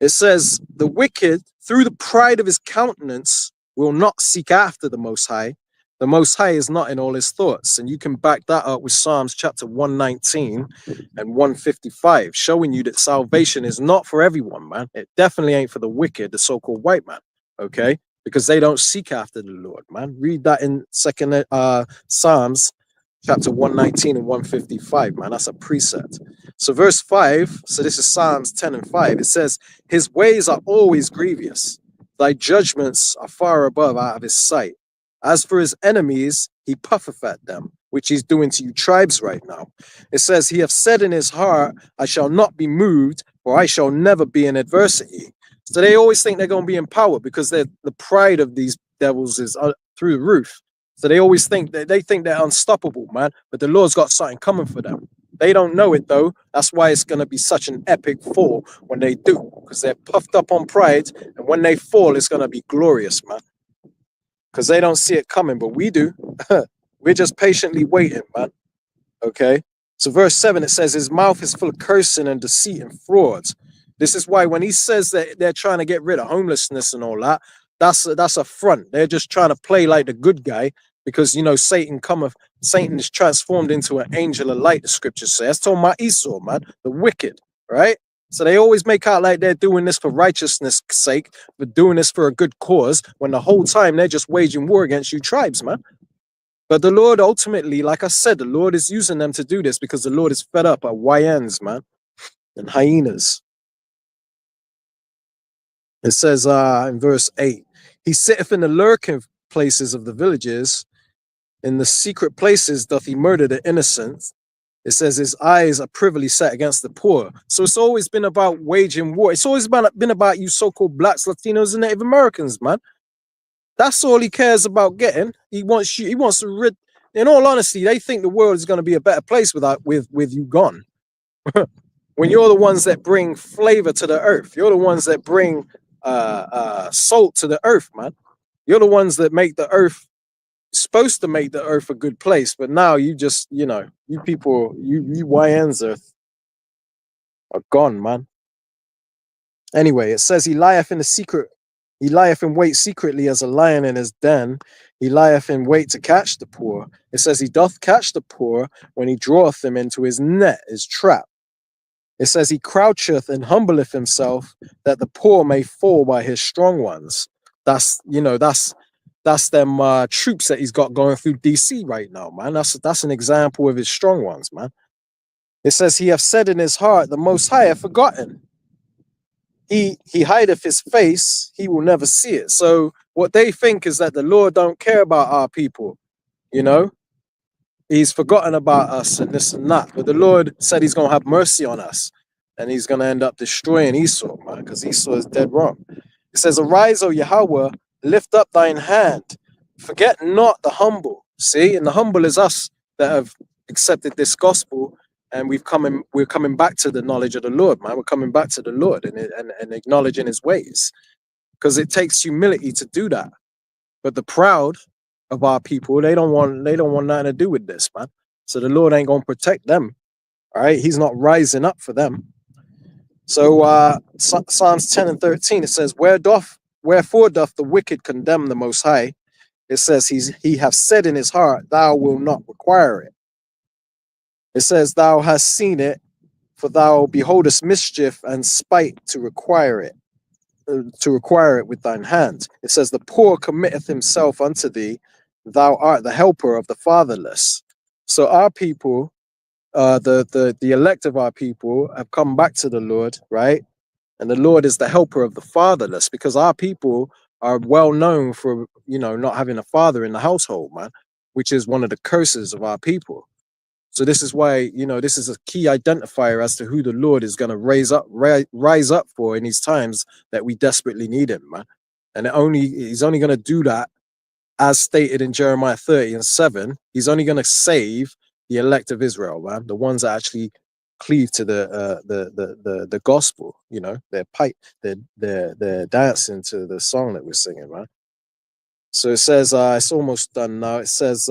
It says, the wicked, through the pride of his countenance, will not seek after the Most High. The Most High is not in all his thoughts. And you can back that up with Psalms chapter 119 and 155, showing you that salvation is not for everyone, man. It definitely ain't for the wicked, the so-called white man, okay? Because they don't seek after the Lord, man. Read that in Psalms chapter 119 and 155, man. That's a precept. So verse 5, so this is Psalms 10 and 5. It says, his ways are always grievous. Thy judgments are far above out of his sight. As for his enemies, he puffeth at them, which he's doing to you tribes right now. It says, he hath said in his heart, I shall not be moved, for I shall never be in adversity. So they always think they're going to be in power because the pride of these devils is through the roof. So they always think they think they're unstoppable, man. But the Lord's got something coming for them. They don't know it though. That's why it's going to be such an epic fall when they do, because they're puffed up on pride. And when they fall, it's going to be glorious, man. Because they don't see it coming, but we do. We're just patiently waiting, man. Okay. So verse 7, it says, his mouth is full of cursing and deceit and frauds. This is why when he says that they're trying to get rid of homelessness and all that, that's a front. They're just trying to play like the good guy because, Satan is transformed into an angel of light, the scriptures say. That's talking about Esau, man, the wicked, right? So they always make out like they're doing this for righteousness' sake, for doing this for a good cause, when the whole time they're just waging war against you tribes, man. But the Lord ultimately, like I said, the Lord is using them to do this because the Lord is fed up at YNs, man, and hyenas. It says in verse 8, he sitteth in the lurking places of the villages, in the secret places doth he murder the innocent. It says his eyes are privily set against the poor. So it's always been about waging war. It's always been about you so-called blacks, Latinos, and Native Americans, man. That's all he cares about getting. He wants to rid. In all honesty, they think the world is going to be a better place with you gone. When you're the ones that bring flavor to the earth, you're the ones that bring salt to the earth, man. You're the ones that make the earth, supposed to make the earth a good place, but now you just, you people, you YNs are gone, man. Anyway, it says he lieth in wait secretly as a lion in his den. He lieth in wait to catch the poor. It says he doth catch the poor when he draweth them into his net, his trap. It says he croucheth and humbleth himself that the poor may fall by his strong ones. That's That's them troops that he's got going through DC right now, man. That's an example of his strong ones, man. It says he hath said in his heart, the Most High hath forgotten. He hideth his face, he will never see it. So what they think is that the Lord don't care about our people, you know? He's forgotten about us and this and that. But the Lord said he's going to have mercy on us. And he's going to end up destroying Esau, man, because Esau is dead wrong. It says, arise, O Yahweh, lift up thine hand. Forget not the humble. See, and the humble is us that have accepted this gospel, and we're coming back to the knowledge of the Lord, man. We're coming back to the Lord and acknowledging his ways. Because it takes humility to do that. But the proud of our people, they don't want nothing to do with this, man. So the Lord ain't gonna protect them. All right, he's not rising up for them. So Psalms 10 and 13, it says, wherefore doth the wicked condemn the Most High? It says he hath said in his heart, thou wilt not require it. It says, thou hast seen it, for thou beholdest mischief and spite to require it with thine hand. It says, the poor committeth himself unto thee, thou art the helper of the fatherless. So our people, the elect of our people have come back to the Lord, right? And the Lord is the helper of the fatherless, because our people are well known for, not having a father in the household, man, which is one of the curses of our people. So this is why, this is a key identifier as to who the Lord is going to rise up for in these times that we desperately need him, man. And he's only going to do that, as stated in Jeremiah 30 and 7. He's only going to save the elect of Israel, man, the ones that actually cleave to the gospel. They're dancing to the song that we're singing, man. So it says, it's almost done now. It says,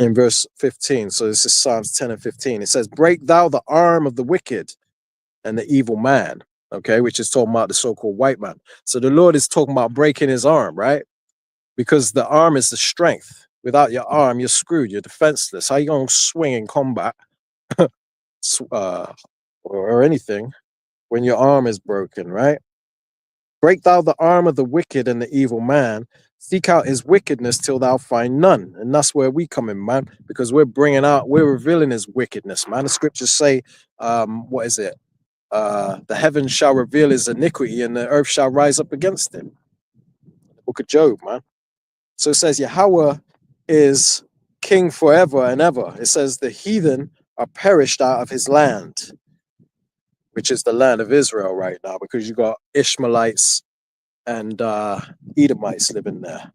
in verse 15, so this is Psalms 10 and 15. It says, break thou the arm of the wicked and the evil man, okay, which is talking about the so-called white man. So the Lord is talking about breaking his arm, right? Because the arm is the strength. Without your arm, you're screwed. You're defenseless. How you going to swing in combat or anything when your arm is broken, right? Break thou the arm of the wicked and the evil man. Seek out his wickedness till thou find none. And that's where we come in, man, because we're revealing his wickedness, man. The scriptures say, what is it? The heavens shall reveal his iniquity and the earth shall rise up against him. The book of Job, man. So it says Yahweh is king forever and ever. It says the heathen are perished out of his land, which is the land of Israel right now, because you got Ishmaelites and Edomites living there.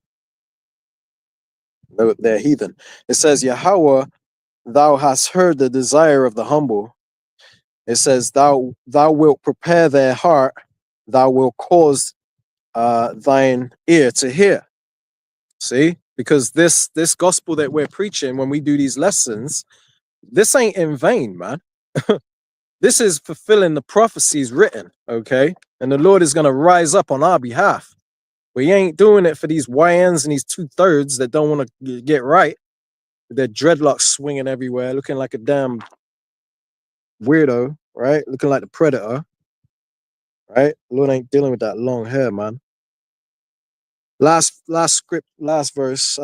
They're heathen. It says, Yahweh, thou hast heard the desire of the humble. It says, thou wilt prepare their heart, thou wilt cause thine ear to hear. See? Because this gospel that we're preaching when we do these lessons, this ain't in vain, man. This is fulfilling the prophecies written, okay? And the Lord is going to rise up on our behalf. We ain't doing it for these YNs and these 2/3 that don't want to get right. Their dreadlocks swinging everywhere, looking like a damn weirdo, right? Looking like the Predator, right? The Lord ain't dealing with that long hair, man. Last verse,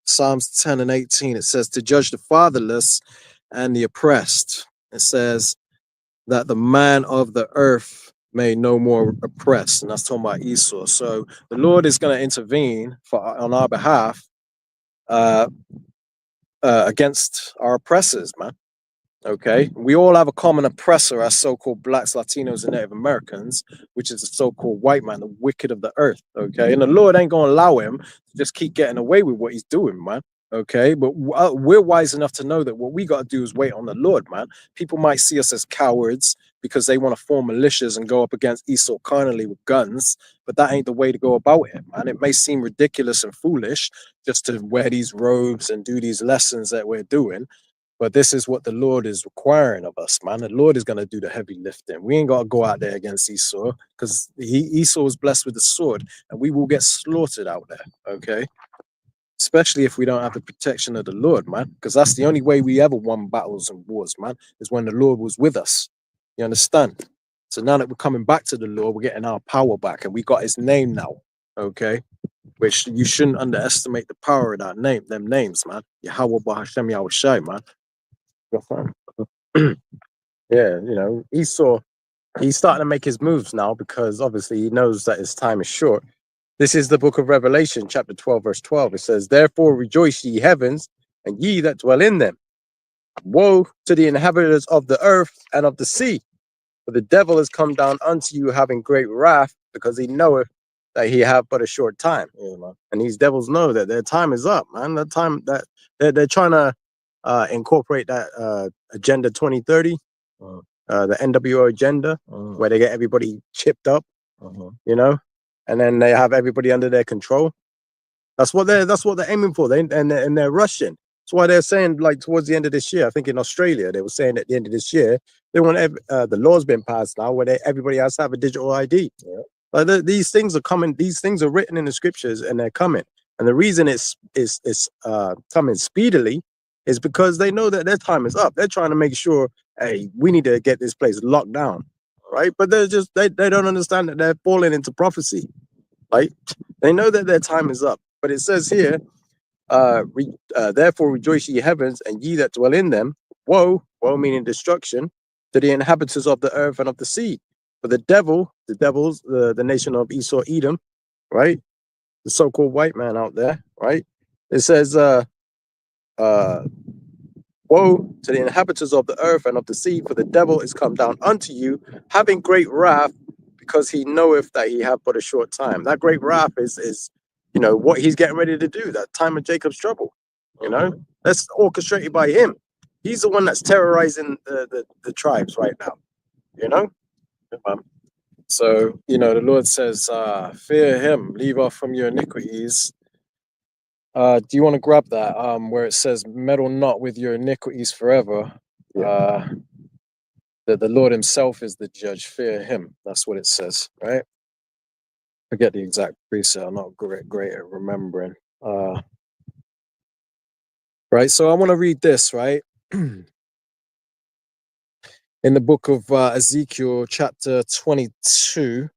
Psalms 10 and 18. It says, to judge the fatherless and the oppressed. It says that the man of the earth may no more oppress, and that's talking about Esau. So the Lord is going to intervene on our behalf against our oppressors, man. Okay, we all have a common oppressor as so-called blacks, Latinos, and Native Americans, which is the so-called white man, the wicked of the earth. Okay, and the Lord ain't gonna allow him to just keep getting away with what he's doing, man. Okay, but we're wise enough to know that what we got to do is wait on the Lord, man. People might see us as cowards because they want to form militias and go up against Esau carnally with guns, but that ain't the way to go about it, man. It may seem ridiculous and foolish just to wear these robes and do these lessons that we're doing, but this is what the Lord is requiring of us, man. The Lord is going to do the heavy lifting. We ain't got to go out there against Esau, because Esau is blessed with the sword, and we will get slaughtered out there, okay? Especially if we don't have the protection of the Lord, man, because that's the only way we ever won battles and wars, man, is when the Lord was with us. You understand? So now that we're coming back to the Lord, we're getting our power back, and we got his name now. Okay. Which you shouldn't underestimate the power of that name, them names, man. Yahweh Bahashem Yahweh Shai, man. Yeah, Esau, he's starting to make his moves now because obviously he knows that his time is short. This is the book of Revelation, chapter 12, verse 12. It says, "Therefore rejoice, ye heavens, and ye that dwell in them. Woe to the inhabitants of the earth and of the sea, for the devil is come down unto you having great wrath, because he knoweth that he have but a short time." And these devils know that their time is up, man. That time that they're trying to incorporate that Agenda 2030, the NWO agenda, where they get everybody chipped up, and then they have everybody under their control. That's what they're aiming for. They're rushing. That's why they're saying, like, towards the end of this year, I think in Australia, they were saying at the end of this year, they want the law's been passed now where everybody has to have a digital ID. Yeah. Like these things are coming. These things are written in the scriptures, and they're coming. And the reason it's coming speedily is because they know that their time is up. They're trying to make sure, hey, we need to get this place locked down, right? But they don't understand that they're falling into prophecy. Right? They know that their time is up. But it says here, "Therefore rejoice, ye heavens, and ye that dwell in them. Woe meaning destruction, to the inhabitants of the earth and of the sea. For the devils, the nation of Esau, Edom, right? The so-called white man out there, right? It says, woe to the inhabitants of the earth and of the sea, for the devil is come down unto you, having great wrath, because he knoweth that he have but a short time." That great wrath is what he's getting ready to do, that time of Jacob's trouble. That's orchestrated by him. He's the one that's terrorizing the tribes right now. So the Lord says, fear him, leave off from your iniquities. Do you want to grab that where it says, meddle not with your iniquities forever? Yeah. That the Lord himself is the judge, fear him. That's what it says, right? Forget the exact precept. I'm not great at remembering. Right, so I want to read this, right? In the book of Ezekiel, chapter 22.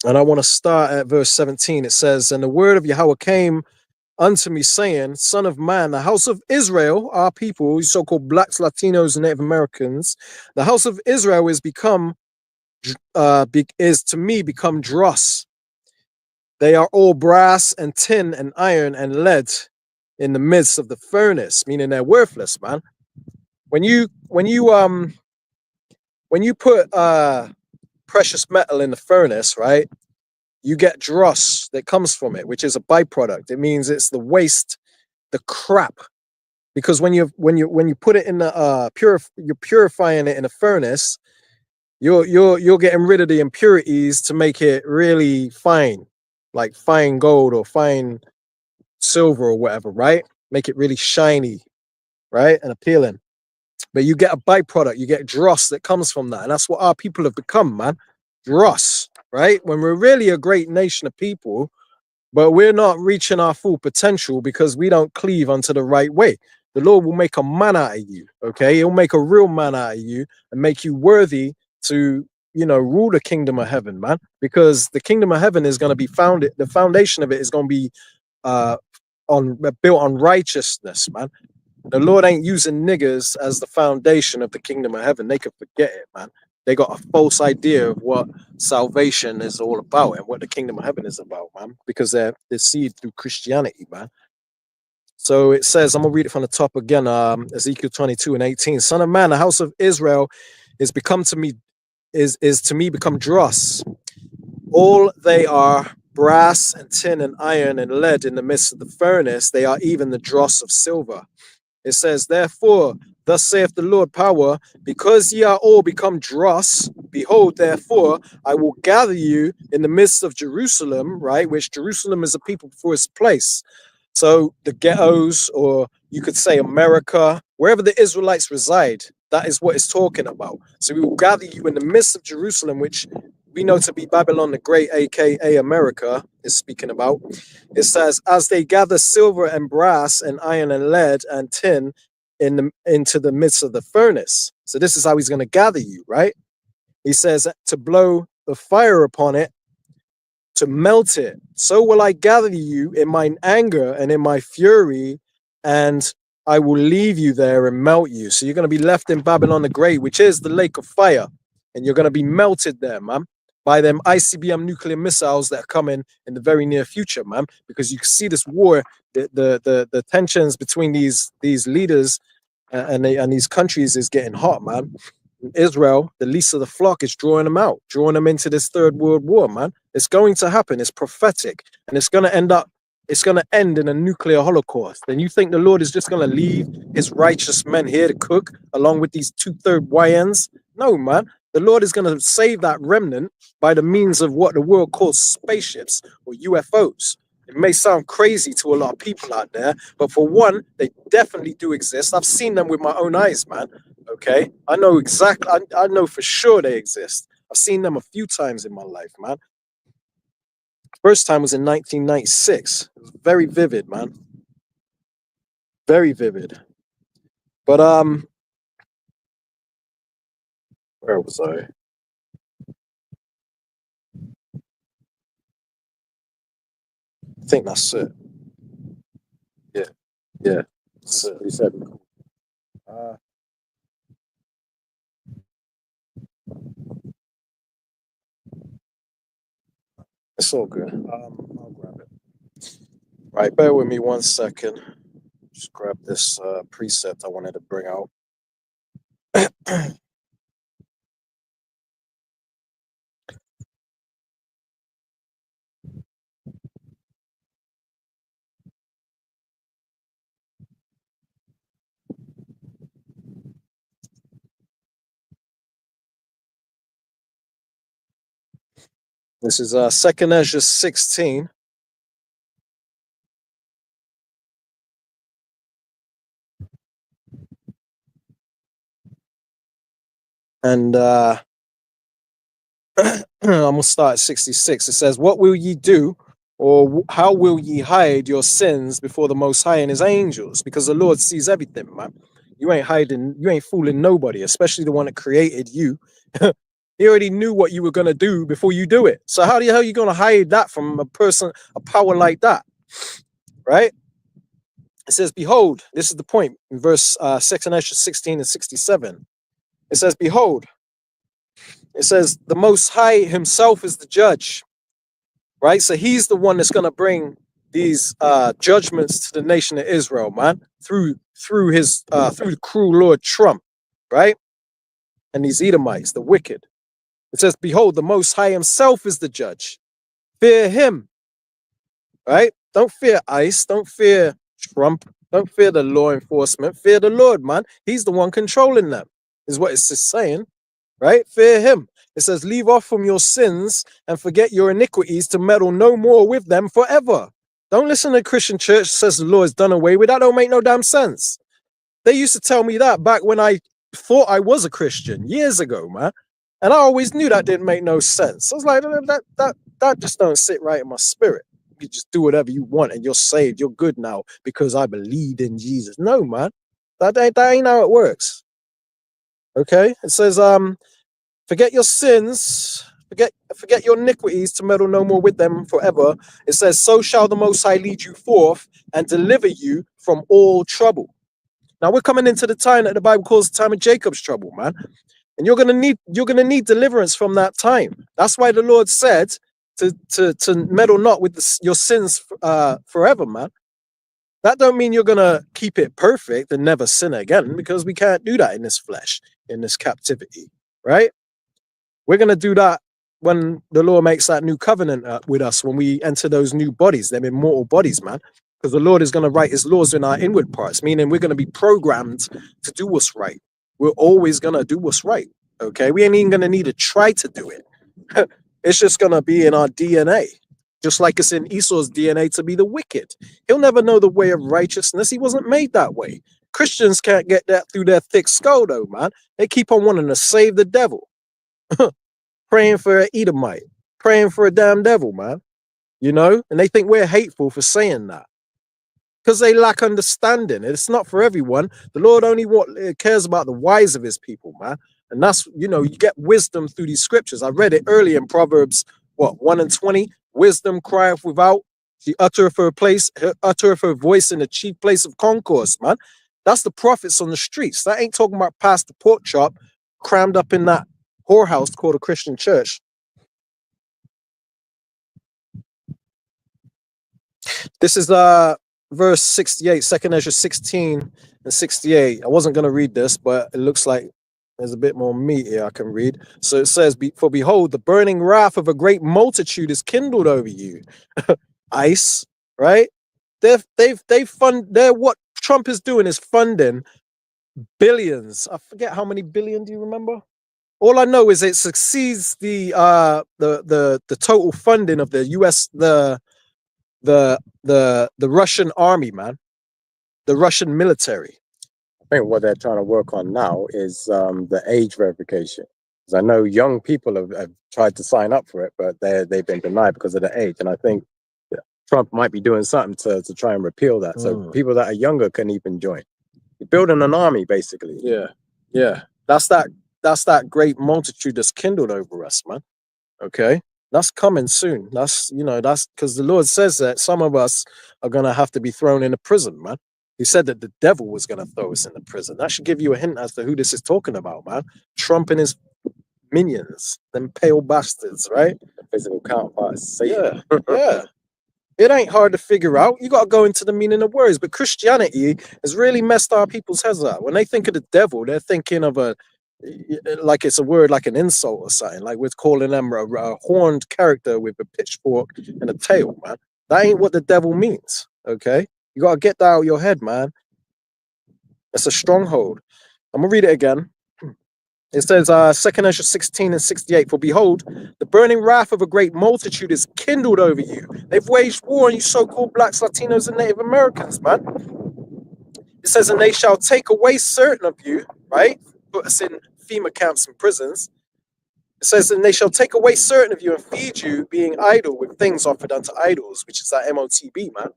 And I want to start at verse 17. It says, "And the word of Yahweh came unto me, saying, Son of man, the house of Israel, our people, so-called blacks, Latinos, and Native Americans, the house of Israel is to me become dross. They are all brass and tin and iron and lead in the midst of the furnace," meaning they're worthless, man. When you put precious metal in the furnace, right, you get dross that comes from it, which is a byproduct. It means it's the waste, the crap. Because when you put it in the you're purifying it in a furnace, you're getting rid of the impurities to make it really fine, like fine gold or fine silver or whatever, right? Make it really shiny, right, and appealing. But you get a byproduct, you get dross that comes from that, and that's what our people have become, man. Dross, right? When we're really a great nation of people, but we're not reaching our full potential because we don't cleave unto the right way. The Lord will make a man out of you, okay? He'll make a real man out of you and make you worthy to, rule the kingdom of heaven, man. Because the kingdom of heaven is going to be founded, the foundation of it is going to be built on righteousness, man. The Lord ain't using niggers as the foundation of the kingdom of heaven. They could forget it, man. They got a false idea of what salvation is all about and what the kingdom of heaven is about, man, because they're deceived through Christianity, man. So it says, I'm going to read it from the top again, Ezekiel 22 and 18. "Son of man, the house of Israel is to me become dross. All they are brass and tin and iron and lead in the midst of the furnace. They are even the dross of silver." It says, "Therefore, thus saith the Lord power, because ye are all become dross, behold, therefore, I will gather you in the midst of Jerusalem," right? Which Jerusalem is a people for its place. So the ghettos, or you could say America, wherever the Israelites reside, that is what it's talking about. "So we will gather you in the midst of Jerusalem," which we know to be Babylon the Great, aka America, is speaking about. It says, "As they gather silver and brass and iron and lead and tin into the midst of the furnace. So this is how he's going to gather you, right? He says to blow the fire upon it, to melt it. So will I gather you in mine anger and in my fury, and I will leave you there and melt you. So you're going to be left in Babylon the Great, which is the lake of fire, and you're going to be melted there, man, by them ICBM nuclear missiles that are coming in the very near future, man. Because you can see this war, the tensions between these leaders and these countries is getting hot, man. Israel, the least of the flock, is drawing them out, drawing them into this third world war, man. It's going to happen. It's prophetic, and it's going to end in a nuclear holocaust. And you think the Lord is just going to leave his righteous men here to cook along with these 2/3 YNs? No, man. The Lord is going to save that remnant by the means of what the world calls spaceships or UFOs. It may sound crazy to a lot of people out there, but for one, they definitely do exist. I've seen them with my own eyes, man. Okay, I know exactly. I know for sure they exist. I've seen them a few times in my life, man. First time was in 1996. It was very vivid, man. Very vivid. But where was I? I think that's it. Yeah. That's it. He said. It's all good. I'll grab it. Right, bear with me 1 second. Just grab this preset I wanted to bring out. This is 2nd Ezra 16. And I'm gonna start at 66. It says, "What will ye do, or how will ye hide your sins before the Most High and His angels? Because the Lord sees everything, man. You ain't hiding. You ain't fooling nobody, especially the one that created you. He already knew what you were gonna do before you do it. So how the hell are you gonna hide that from a person, a power like that, right?" It says, "Behold," this is the point in verse 2nd Ezra 16 and 67. It says, "Behold." It says, "The Most High Himself is the judge." Right? So he's the one that's going to bring these judgments to the nation of Israel, man, through the cruel Lord Trump, right? And these Edomites, the wicked. It says, "Behold, the Most High Himself is the judge. Fear Him," right? Don't fear ICE. Don't fear Trump. Don't fear the law enforcement. Fear the Lord, man. He's the one controlling them, is what it's just saying, right? Fear Him. It says, "Leave off from your sins and forget your iniquities, to meddle no more with them forever." Don't listen to the Christian church says the law is done away with. That don't make no damn sense. They used to tell me that back when I thought I was a Christian years ago, man. And I always knew that didn't make no sense. I was like, that just don't sit right in my spirit. You just do whatever you want and you're saved. You're good now because I believed in Jesus. No, man. That ain't how it works. Okay? It says, "Forget your sins, forget your iniquities, to meddle no more with them forever." It says, "So shall the Most High lead you forth and deliver you from all trouble." Now we're coming into the time that the Bible calls the time of Jacob's trouble, man. And you're gonna need deliverance from that time. That's why the Lord said to meddle not with your sins forever, man. That don't mean you're gonna keep it perfect and never sin again, because we can't do that in this flesh, in this captivity, right? We're going to do that when the Lord makes that new covenant with us, when we enter those new bodies, them immortal bodies, man. Because the Lord is going to write His laws in our inward parts, meaning we're going to be programmed to do what's right. We're always going to do what's right, okay? We ain't even going to need to try to do it. It's just going to be in our DNA, just like it's in Esau's DNA to be the wicked. He'll never know the way of righteousness. He wasn't made that way. Christians can't get that through their thick skull, though, man. They keep on wanting to save the devil. Praying for an Edomite, praying for a damn devil, man. You know, and they think we're hateful for saying that. because they lack understanding. It's not for everyone. The Lord only cares about the wise of his people, man. And that's, you get wisdom through these scriptures. I read it earlier in Proverbs, 1:20. Wisdom crieth without. She uttereth her voice in the chief place of concourse, man. That's the prophets on the streets. That ain't talking about past the pork chop crammed up in that whorehouse called a Christian church. This is verse 68, 2 Ezra 16 and 68. I wasn't going to read this, but it looks like there's a bit more meat here I can read. So it says, for behold, the burning wrath of a great multitude is kindled over you. ICE, right? What Trump is doing is funding billions. I forget how many billion. Do you remember? All I know is it succeeds the total funding of the US, the Russian army, man, the Russian military. I think what they're trying to work on now is the age verification. Because I know young people have tried to sign up for it, but they've been denied because of the age. And I think Trump might be doing something to try and repeal that. So people that are younger can even join. You're building an army, basically. Yeah. That's that great multitude that's kindled over us, man. Okay. That's coming soon. That's because the Lord says that some of us are going to have to be thrown into prison, man. He said that the devil was going to throw us into prison. That should give you a hint as to who this is talking about, man. Trump and his minions, them pale bastards, right? The physical counterparts. Yeah. It ain't hard to figure out. You got to go into the meaning of words. But Christianity has really messed our people's heads up. When they think of the devil, they're thinking of like it's a word like an insult or something. Like we're calling them a horned character with a pitchfork and a tail, man. That ain't what the devil means, okay? You got to get that out of your head, man. It's a stronghold. I'm going to read it again. It says, 2 Ezra 16 and 68, for behold, the burning wrath of a great multitude is kindled over you. They've waged war on you so-called blacks, Latinos, and Native Americans, man. It says, and they shall take away certain of you, right? Put us in FEMA camps and prisons. It says, and they shall take away certain of you and feed you, being idle with things offered unto idols, which is that MOTB, man.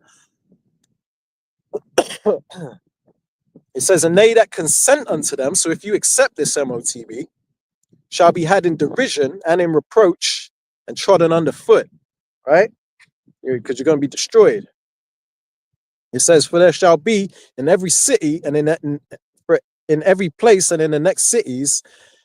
It says, and they that consent unto them, so if you accept this MOTB, shall be had in derision and in reproach and trodden underfoot, right? Because you're going to be destroyed. It says, for there shall be in every city and in every place and in the next cities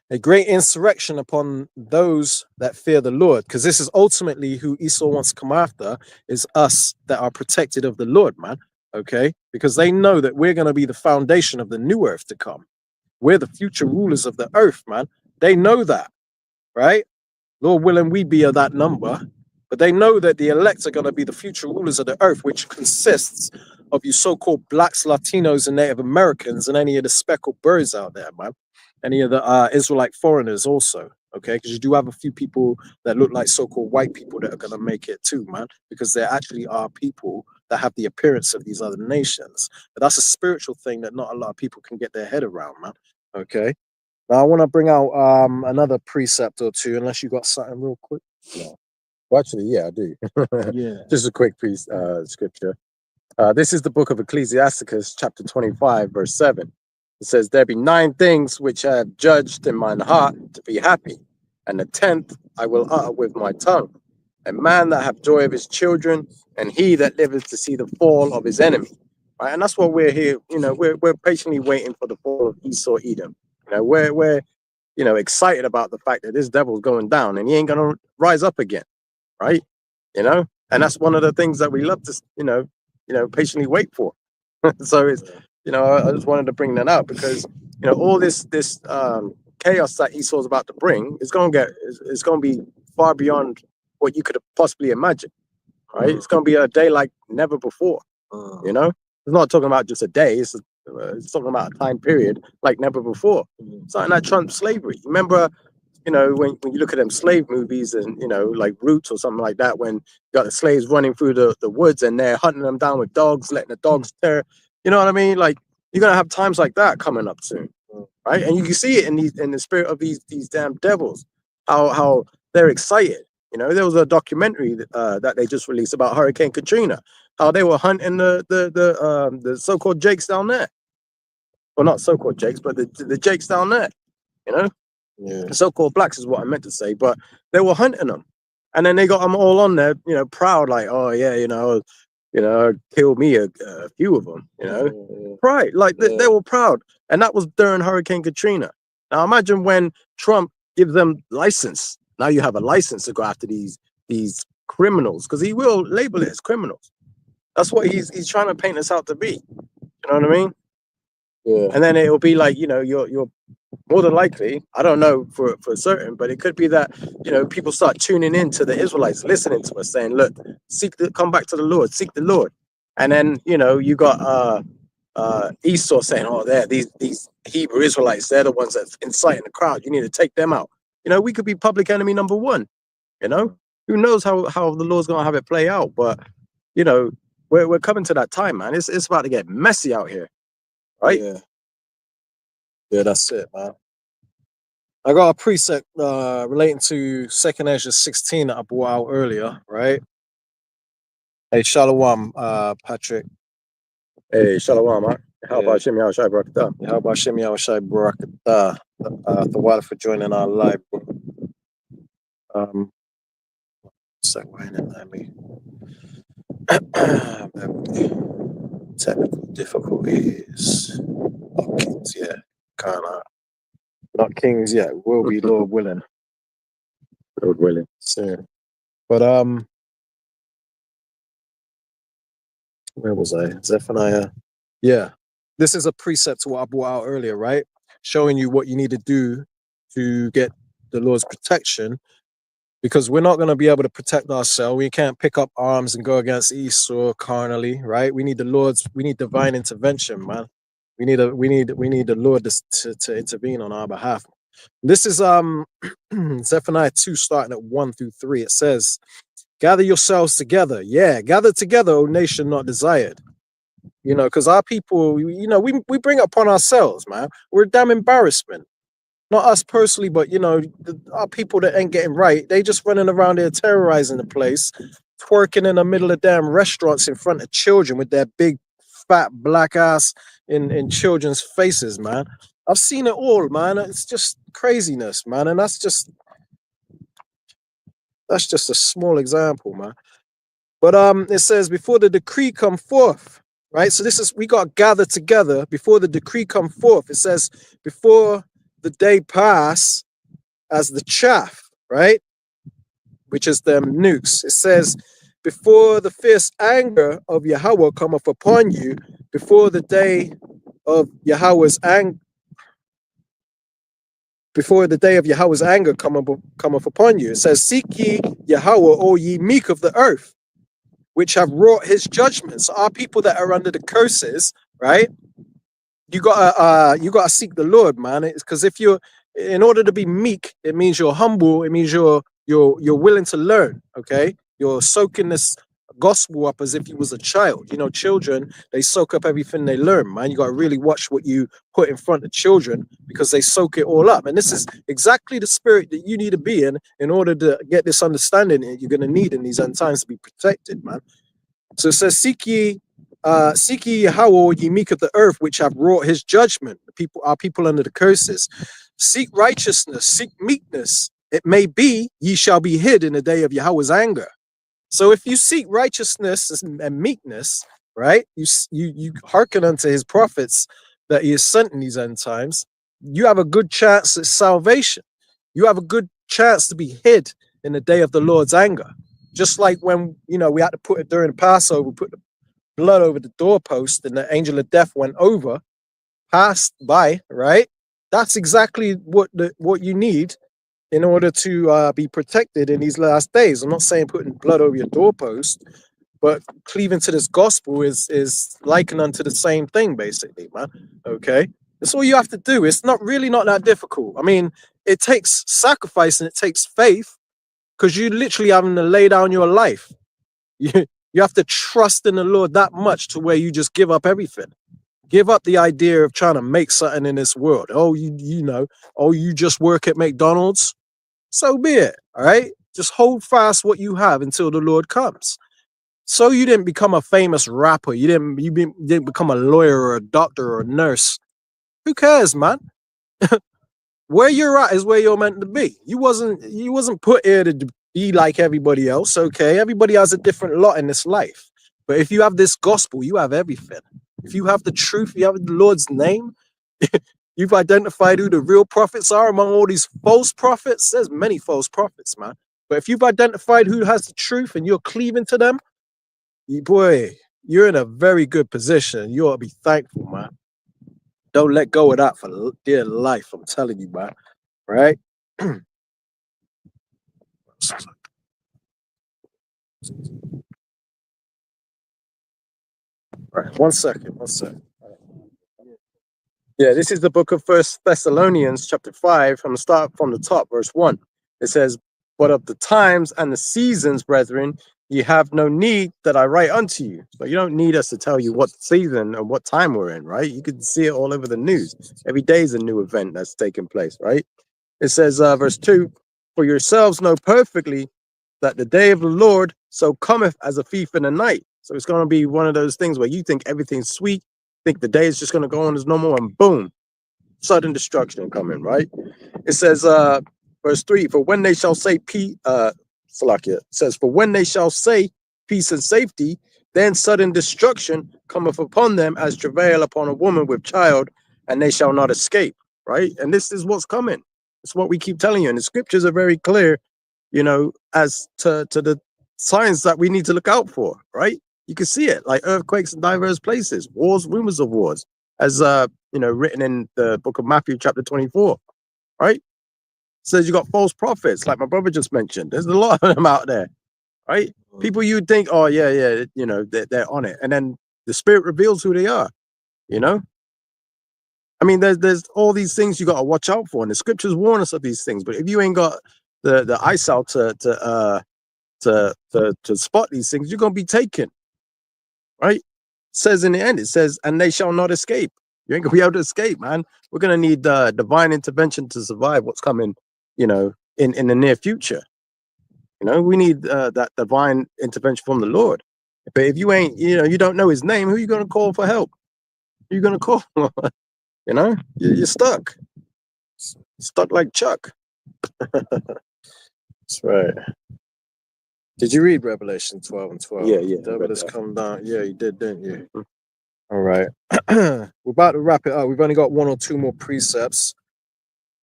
a great insurrection upon those that fear the Lord. Because this is ultimately who Esau wants to come after, is us that are protected of the Lord, man. Okay, because they know that we're going to be the foundation of the new earth to come. We're the future rulers of the earth, man. They know that, right? Lord willing, we be of that number, but they know that the elect are going to be the future rulers of the earth, which consists of you so-called blacks, Latinos, and Native Americans, and any of the speckled birds out there, man. Any of the Israelite foreigners also, okay? Because you do have a few people that look like so-called white people that are going to make it too, man, because there actually are people that have the appearance of these other nations. But that's a spiritual thing that not a lot of people can get their head around, man. Okay. Now I want to bring out another precept or two, unless you got something real quick. No. Well, actually, yeah, I do. Yeah. Just a quick scripture. This is the book of Ecclesiasticus, chapter 25, verse 7. It says, there be 9 things which I have judged in mine heart to be happy, and the 10th I will utter with my tongue. A man that have joy of his children, and he that liveth to see the fall of his enemy. Right, and that's what we're here. We're patiently waiting for the fall of Esau Edom. We're excited about the fact that this devil's going down and he ain't gonna rise up again, right? And that's one of the things that we love to patiently wait for. So it's I just wanted to bring that out because all this chaos that Esau's about to bring is gonna be far beyond what you could have possibly imagined, right? It's going to be a day like never before. It's not talking about just a day. It's talking about a time period like never before. Something like Trump slavery. Remember, when you look at them slave movies and like Roots or something like that, when you got the slaves running through the woods and they're hunting them down with dogs, letting the dogs tear. You know what I mean? Like you're gonna have times like that coming up soon, right? And you can see it in the spirit of these damn devils, how they're excited. There was a documentary that they just released about Hurricane Katrina. how they were hunting the so-called Jakes down there. Well, not so-called Jakes, but the Jakes down there. You know, Yeah. the so-called blacks is what I meant to say, but they were hunting them, and then they got them all on there, proud, like, oh yeah, killed me a few of them, pride, like they were proud, and that was during Hurricane Katrina. Now imagine when Trump gives them license. Now you have a license to go after these criminals, because he will label it as criminals. That's what he's trying to paint us out to be. You know what I mean? Yeah. And then it'll be like, you're more than likely, I don't know for certain, but it could be that, people start tuning in to the Israelites, listening to us, saying, look, come back to the Lord, seek the Lord. And then, you got Esau saying, oh, these Hebrew Israelites, they're the ones that's inciting the crowd. You need to take them out. We could be public enemy number one. Who knows how the Lord's going to have it play out. But, we're coming to that time, man. It's about to get messy out here. Right? Yeah, that's it, man. I got a precept relating to 2nd Ezra 16 that I brought out earlier, right? Hey, Shalom, Patrick. Hey, Shalom, man. How about Shimmy Al-Shai Barakatah? How about Shimmy Al-Shai Barakatah? Thank for joining our live. Technical difficulties. Not Kings yet. Not Kings yet. Will be, Lord willing. Lord willing. Soon. But where was I? Zephaniah. Yeah. This is a precept to what I brought out earlier, right? Showing you what you need to do to get the Lord's protection, because we're not going to be able to protect ourselves. We can't pick up arms and go against Esau carnally, right? We need divine intervention, man. We need the Lord to intervene on our behalf. This is Zephaniah 2, starting at 1-3. It says, gather yourselves together. Yeah, gather together, O nation not desired. Because our people, we bring it upon ourselves, man. We're a damn embarrassment. Not us personally, but, our people that ain't getting right, they just running around there terrorizing the place, twerking in the middle of damn restaurants in front of children with their big, fat, black ass in children's faces, man. I've seen it all, man. It's just craziness, man. And that's just a small example, man. But it says, before the decree come forth, right? So we got to gather together before the decree come forth. It says, before the day pass as the chaff, right? Which is them nukes. It says, before the fierce anger of Yahweh cometh upon you, before the day of Yahweh's anger, before the day of Yahweh's anger cometh upon you. It says, seek ye Yahweh, O ye meek of the earth, which have wrought his judgments. Our people that are under the curses, right? You gotta seek the Lord, man. It's because in order to be meek, it means you're humble. It means you're willing to learn. Okay, you're soaking this gospel up as if you was a child. Children, they soak up everything they learn, man. You got to really watch what you put in front of children, because they soak it all up. And this is exactly the spirit that you need to be in order to get this understanding that you're going to need in these end times to be protected, man. So it says, seek ye Yahweh, ye meek of the earth, which have wrought his judgment. Our people under the curses. Seek righteousness, seek meekness. It may be ye shall be hid in the day of Yahweh's anger. So if you seek righteousness and meekness, right? You hearken unto his prophets that he has sent in these end times, you have a good chance at salvation. You have a good chance to be hid in the day of the Lord's anger. Just like when, we had to put it during the Passover, put the blood over the doorpost and the angel of death passed by, right? That's exactly what you need in order to be protected in these last days. I'm not saying putting blood over your doorpost, but cleaving to this gospel is likened unto the same thing, basically, man. Okay? That's all you have to do. It's not that difficult. I mean, it takes sacrifice and it takes faith, because you literally having to lay down your life. You have to trust in the Lord that much to where you just give up everything. Give up the idea of trying to make something in this world. Oh, you just work at McDonald's. So be it. All right. Just hold fast what you have until the Lord comes. So you didn't become a famous rapper. You didn't become a lawyer or a doctor or a nurse. Who cares, man? Where you're at is where you're meant to be. You wasn't put here to be like everybody else. Okay, everybody has a different lot in this life. But if you have this gospel, you have everything. If you have the truth, you have the Lord's name. You've identified who the real prophets are among all these false prophets. There's many false prophets, man. But if you've identified who has the truth and you're cleaving to them, boy, you're in a very good position. You ought to be thankful, man. Don't let go of that for dear life. I'm telling you, man. Right? Right. 1 second. 1 second. Yeah, this is the book of First Thessalonians, chapter 5. I'm going to start from the top, verse 1. It says, "But of the times and the seasons, brethren, ye have no need that I write unto you." So you don't need us to tell you what season and what time we're in, right? You can see it all over the news. Every day is a new event that's taking place, right? It says, verse 2, "For yourselves know perfectly that the day of the Lord so cometh as a thief in the night." So it's going to be one of those things where you think everything's sweet, think the day is just going to go on as normal, and boom, sudden destruction coming, right? It says, verse 3, "For when they shall say peace," Salakia says, "For when they shall say peace and safety, then sudden destruction cometh upon them as travail upon a woman with child, and they shall not escape," right? And this is what's coming. It's what we keep telling you. And the scriptures are very clear, as to the signs that we need to look out for, right? You can see it, like earthquakes in diverse places, wars, rumors of wars, as written in the book of Matthew, chapter 24, right? It says you got false prophets, like my brother just mentioned. There's a lot of them out there, right? People you'd think, oh yeah, they're on it, and then the Spirit reveals who they are. I mean, there's all these things you got to watch out for, and the scriptures warn us of these things. But if you ain't got the eyesight to spot these things, you're gonna be taken, right? It says in the end, it says, "And they shall not escape." You ain't gonna be able to escape, man. We're gonna need divine intervention to survive what's coming, in the near future. We need that divine intervention from the Lord. But if you ain't, you don't know His name, who are you gonna call for help? Who are you gonna call? You're stuck. Stuck like Chuck. That's right. Did you read Revelation 12 and 12? Yeah. The devil has come down. Yeah, you did, didn't you? All right. We're about to wrap it up. We've only got 1 or 2 more precepts.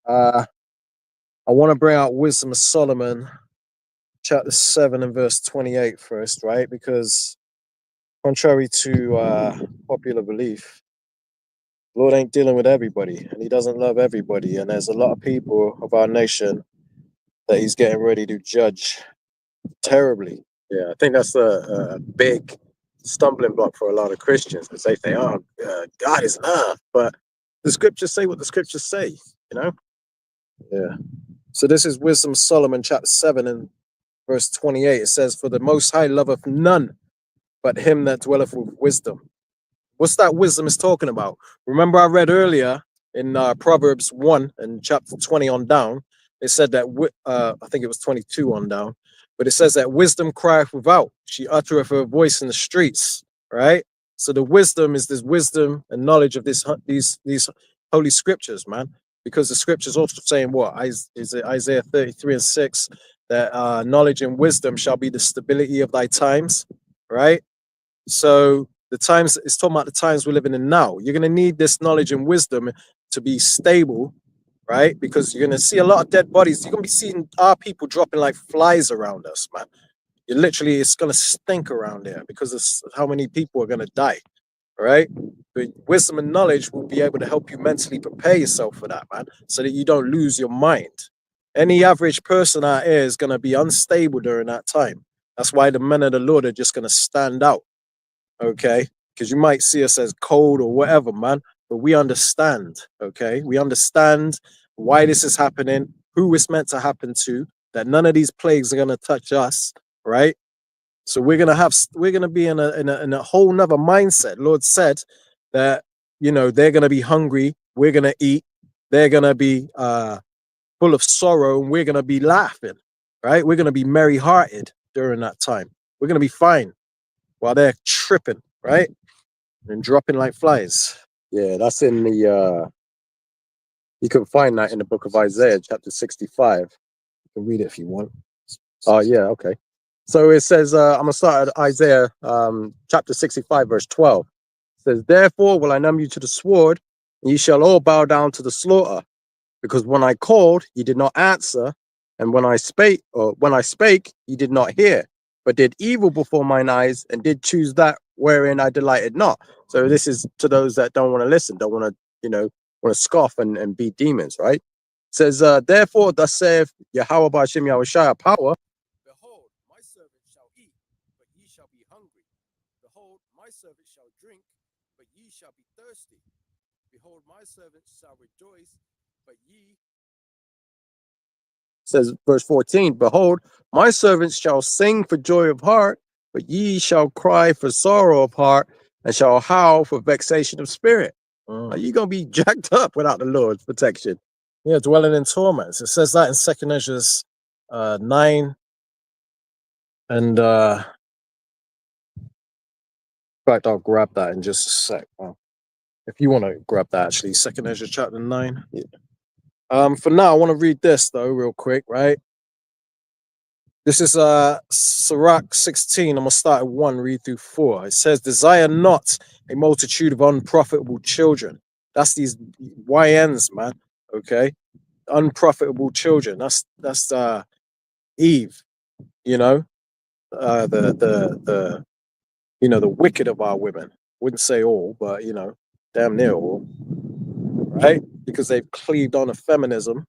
I want to bring out Wisdom of Solomon, chapter 7 and verse 28 first, right? Because contrary to popular belief, the Lord ain't dealing with everybody, and He doesn't love everybody. And there's a lot of people of our nation that He's getting ready to judge terribly. Yeah, I think that's a big stumbling block for a lot of Christians, because they think, "Oh, God is love," but the scriptures say what the scriptures say. Yeah. So this is Wisdom of Solomon, chapter 7 and verse 28. It says, "For the Most High loveth none but him that dwelleth with wisdom." What's that wisdom is talking about? Remember, I read earlier in Proverbs 1 and chapter 20 on down, it said that, I think it was 22 on down, but it says that wisdom crieth without. She uttereth her voice in the streets, right? So the wisdom is this wisdom and knowledge of these holy scriptures, man. Because the scriptures also saying what? Is it Isaiah 33 and 6, that knowledge and wisdom shall be the stability of thy times, right? So the times, it's talking about the times we're living in now. You're going to need this knowledge and wisdom to be stable, right? Because you're going to see a lot of dead bodies. You're going to be seeing our people dropping like flies around us, man. It's going to stink around there because of how many people are going to die, right? But wisdom and knowledge will be able to help you mentally prepare yourself for that, man, so that you don't lose your mind. Any average person out here is going to be unstable during that time. That's why the men of the Lord are just going to stand out. Okay, because you might see us as cold or whatever, man, but we understand. Okay, we understand why this is happening, who it's meant to happen to, that none of these plagues are going to touch us, right? So we're gonna be in a whole nother mindset. Lord said that they're gonna be hungry, we're gonna eat, they're gonna be full of sorrow, and we're gonna be laughing, right? We're gonna be merry hearted during that time. We're gonna be fine. while they're tripping, right? And dropping like flies. Yeah, that's in the you can find that in the book of Isaiah, chapter 65. You can read it if you want. Oh, yeah, okay. So it says, I'm going to start at Isaiah chapter 65, verse 12. It says, therefore will I numb you to the sword, and ye shall all bow down to the slaughter. Because when I called, ye did not answer, and when I spake, ye did not hear, but did evil before mine eyes, and did choose that wherein I delighted not. So this is to those that don't want to listen, don't want to, want to scoff and be demons, right? It says, therefore, thus saith Yahweh Ba'ashem Yahushua power. Behold, my servant shall eat, but ye shall be hungry. Behold, my servant shall drink, but ye shall be thirsty. Behold, my servant shall rejoice, but ye, says verse 14, behold, my servants shall sing for joy of heart, but ye shall cry for sorrow of heart, and shall howl for vexation of spirit. Are you going to be jacked up without the Lord's protection? Yeah, dwelling in torments. It says that in 2nd Ezra's 9. And in fact, I'll grab that in just a sec. If you want to grab that, actually, 2nd Ezra chapter 9. Yeah. For now, I want to read this, though, real quick, right? This is Sirach 16. I'm going to start at 1, read through 4. It says, desire not a multitude of unprofitable children. That's these YNs, man, okay? Unprofitable children. That's Eve, you know, the wicked of our women. Wouldn't say all, but damn near all, right? Because they've cleaved on to feminism,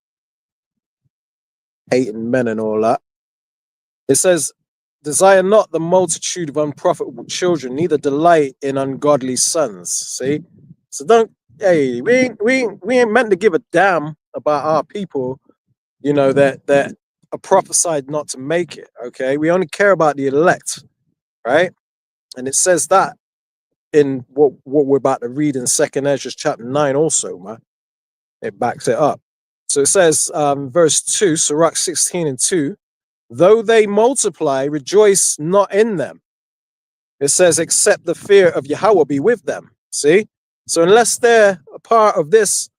hating men and all that. It says, desire not the multitude of unprofitable children, neither delight in ungodly sons. See? So we ain't meant to give a damn about our people, that are prophesied not to make it. Okay. We only care about the elect, right? And it says that in what we're about to read in 2nd Ezra chapter 9 also, man. It backs it up. So it says, verse 2, Sirach 16 and 2, though they multiply, rejoice not in them. It says, except the fear of Yahweh be with them. See? So unless they're a part of this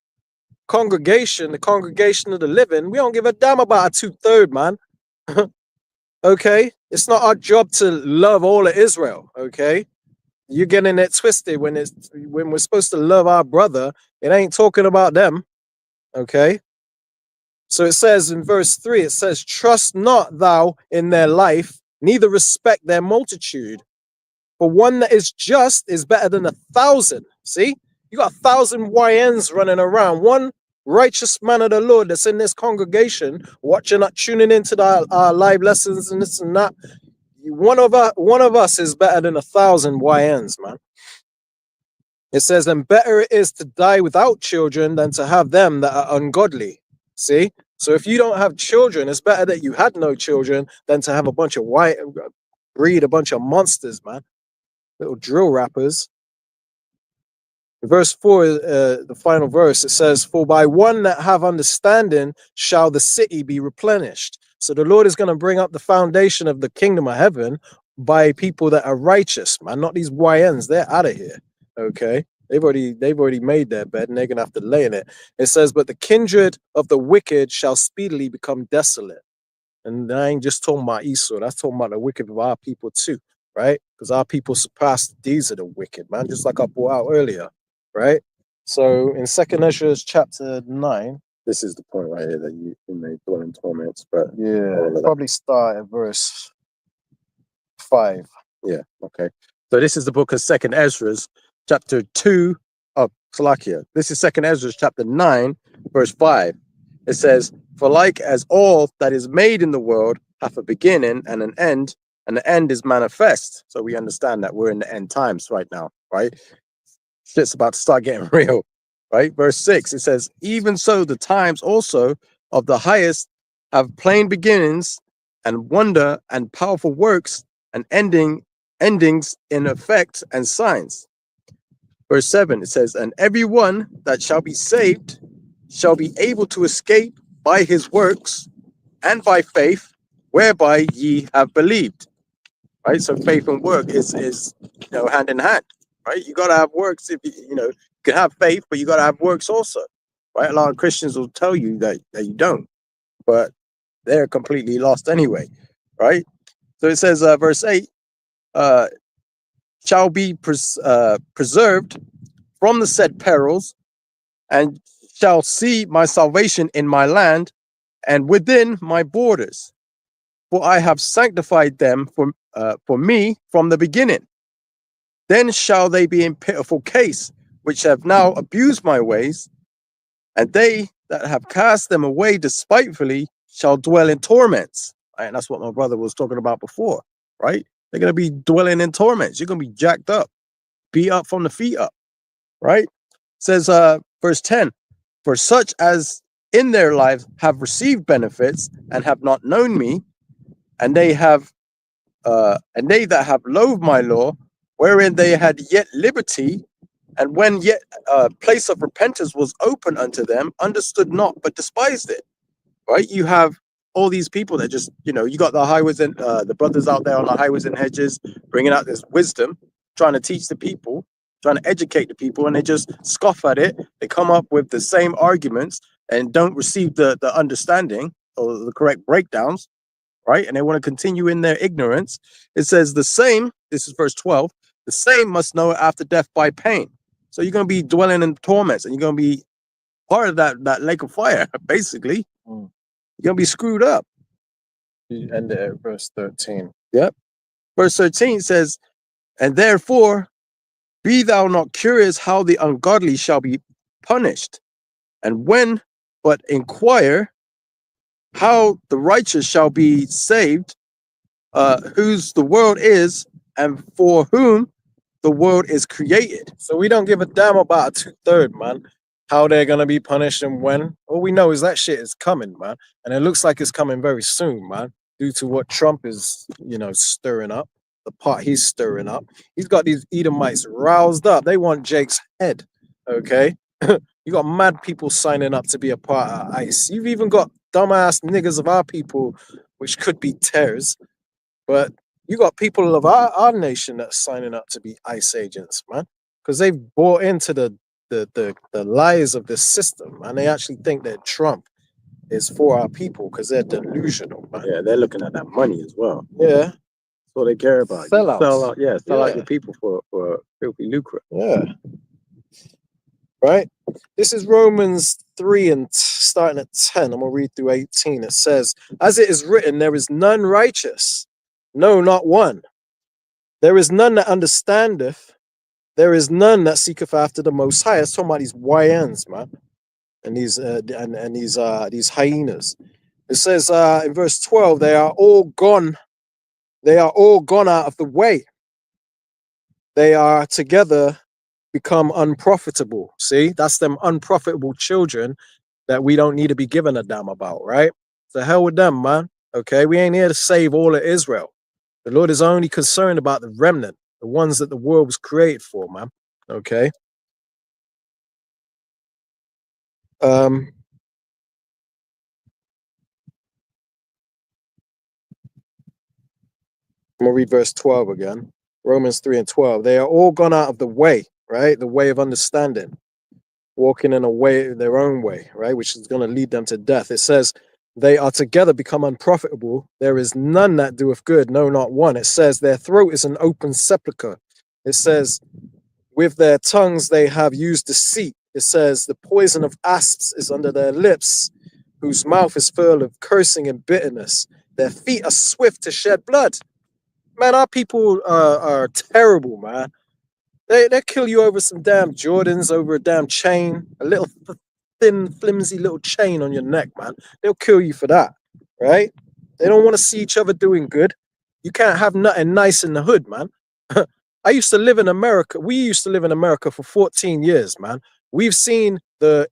congregation, the congregation of the living, we don't give a damn about a 2/3, man. Okay? It's not our job to love all of Israel, okay? You're getting it twisted when we're supposed to love our brother. It ain't talking about them, okay? So it says in verse 3, it says, trust not thou in their life, neither respect their multitude. For one that is just is better than 1,000. See? You got 1,000 YNs running around. One righteous man of the Lord that's in this congregation, watching, tuning into our live lessons and this and that. One of us is better than 1,000 YNs, man. It says, and better it is to die without children than to have them that are ungodly. See? So if you don't have children, it's better that you had no children than to have a bunch of breed a bunch of monsters, man. Little drill rappers. Verse 4, the final verse, it says, for by one that have understanding shall the city be replenished. So the Lord is going to bring up the foundation of the kingdom of heaven by people that are righteous, man, not these YNs. They're out of here. Okay. They've already made their bed and they're going to have to lay in it. It says, but the kindred of the wicked shall speedily become desolate. And I ain't just talking about Esau. That's talking about the wicked of our people too, right? Because our people surpass the deeds of the wicked, man, just like I brought out earlier, right? So in 2nd Ezra chapter 9. This is the point right here that you may dwell in torments, but yeah, probably start at verse 5. Yeah, okay. So this is the book of 2nd Ezra, chapter 2 of Salakia. This is 2nd Ezra, chapter 9, verse 5. It says, for like as all that is made in the world hath a beginning and an end, and the end is manifest. So we understand that we're in the end times right now, right? Shit's about to start getting real, right? Verse 6, it says, even so the times also of the highest have plain beginnings and wonder and powerful works and endings in effect and signs. Verse 7, it says, and everyone that shall be saved shall be able to escape by his works and by faith, whereby ye have believed. right? So faith and work is hand in hand, right? You got to have works. If you can have faith, but you got to have works also, right? A lot of Christians will tell you that you don't, but they're completely lost anyway, right? So it says, verse 8, shall be preserved from the said perils, and shall see my salvation in my land and within my borders. For I have sanctified them for me from the beginning. Then shall they be in pitiful case, which have now abused my ways, and they that have cast them away despitefully shall dwell in torments. Right? And that's what my brother was talking about before, right? They're going to be dwelling in torments. You're going to be jacked up, beat up from the feet up, right? It says, verse 10, for such as in their lives have received benefits and have not known me, and they that have loathed my law, wherein they had yet liberty, and when yet a place of repentance was open unto them, understood not, but despised it. Right? You have all these people that just, you got the highways and the brothers out there on the highways and hedges, bringing out this wisdom, trying to teach the people, trying to educate the people, and they just scoff at it. They come up with the same arguments and don't receive the understanding or the correct breakdowns, right? And they want to continue in their ignorance. It says the same, this is verse 12, the same must know after death by pain. So you're going to be dwelling in torments, and you're going to be part of that lake of fire, basically. You're going to be screwed up. You end it at verse 13. Yep. Verse 13 says, and therefore be thou not curious how the ungodly shall be punished, and when but inquire how the righteous shall be saved, whose the world is, and for whom the world is created. So we don't give a damn about a 2/3, man. How they're gonna be punished and when. All we know is that shit is coming, man. And it looks like it's coming very soon, man. Due to what Trump is, stirring up, the pot he's stirring up. He's got these Edomites roused up. They want Jake's head. Okay. You got mad people signing up to be a part of ICE. You've even got dumbass niggas of our people, which could be terrors, but you got people of our nation that's signing up to be ICE agents, man, because they've bought into the lies of this system, and they actually think that Trump is for our people because they're delusional, man. Yeah, they're looking at that money as well. Yeah, that's what they care about. Sellouts. Sell out your people for filthy lucre. Yeah. Right? This is Romans 3 and starting at 10. I'm going to read through 18. It says, as it is written, there is none righteous, no, not one. There is none that understandeth. There is none that seeketh after the Most High. It's talking about these YNs, man, and these hyenas. It says in verse 12, they are all gone. They are all gone out of the way. They are together become unprofitable. See, that's them unprofitable children that we don't need to be giving a damn about, right? The hell with them, man. Okay, we ain't here to save all of Israel. The Lord is only concerned about the remnant, the ones that the world was created for, man. Okay. I'm gonna read verse 12 again. Romans 3 and 12. They are all gone out of the way, right? The way of understanding, walking in a way, their own way, right? Which is going to lead them to death. It says, they are together become unprofitable. There is none that doeth good, no, not one. It says, their throat is an open sepulchre. It says, with their tongues they have used deceit. It says, the poison of asps is under their lips, whose mouth is full of cursing and bitterness. Their feet are swift to shed blood. Man, our people are terrible, man. They kill you over some damn Jordans, over a damn chain, a little thin, flimsy little chain on your neck, man. They'll kill you for that, right? They don't want to see each other doing good. You can't have nothing nice in the hood, man. I used to live in America. We used to live in America for 14 years, man. We've seen the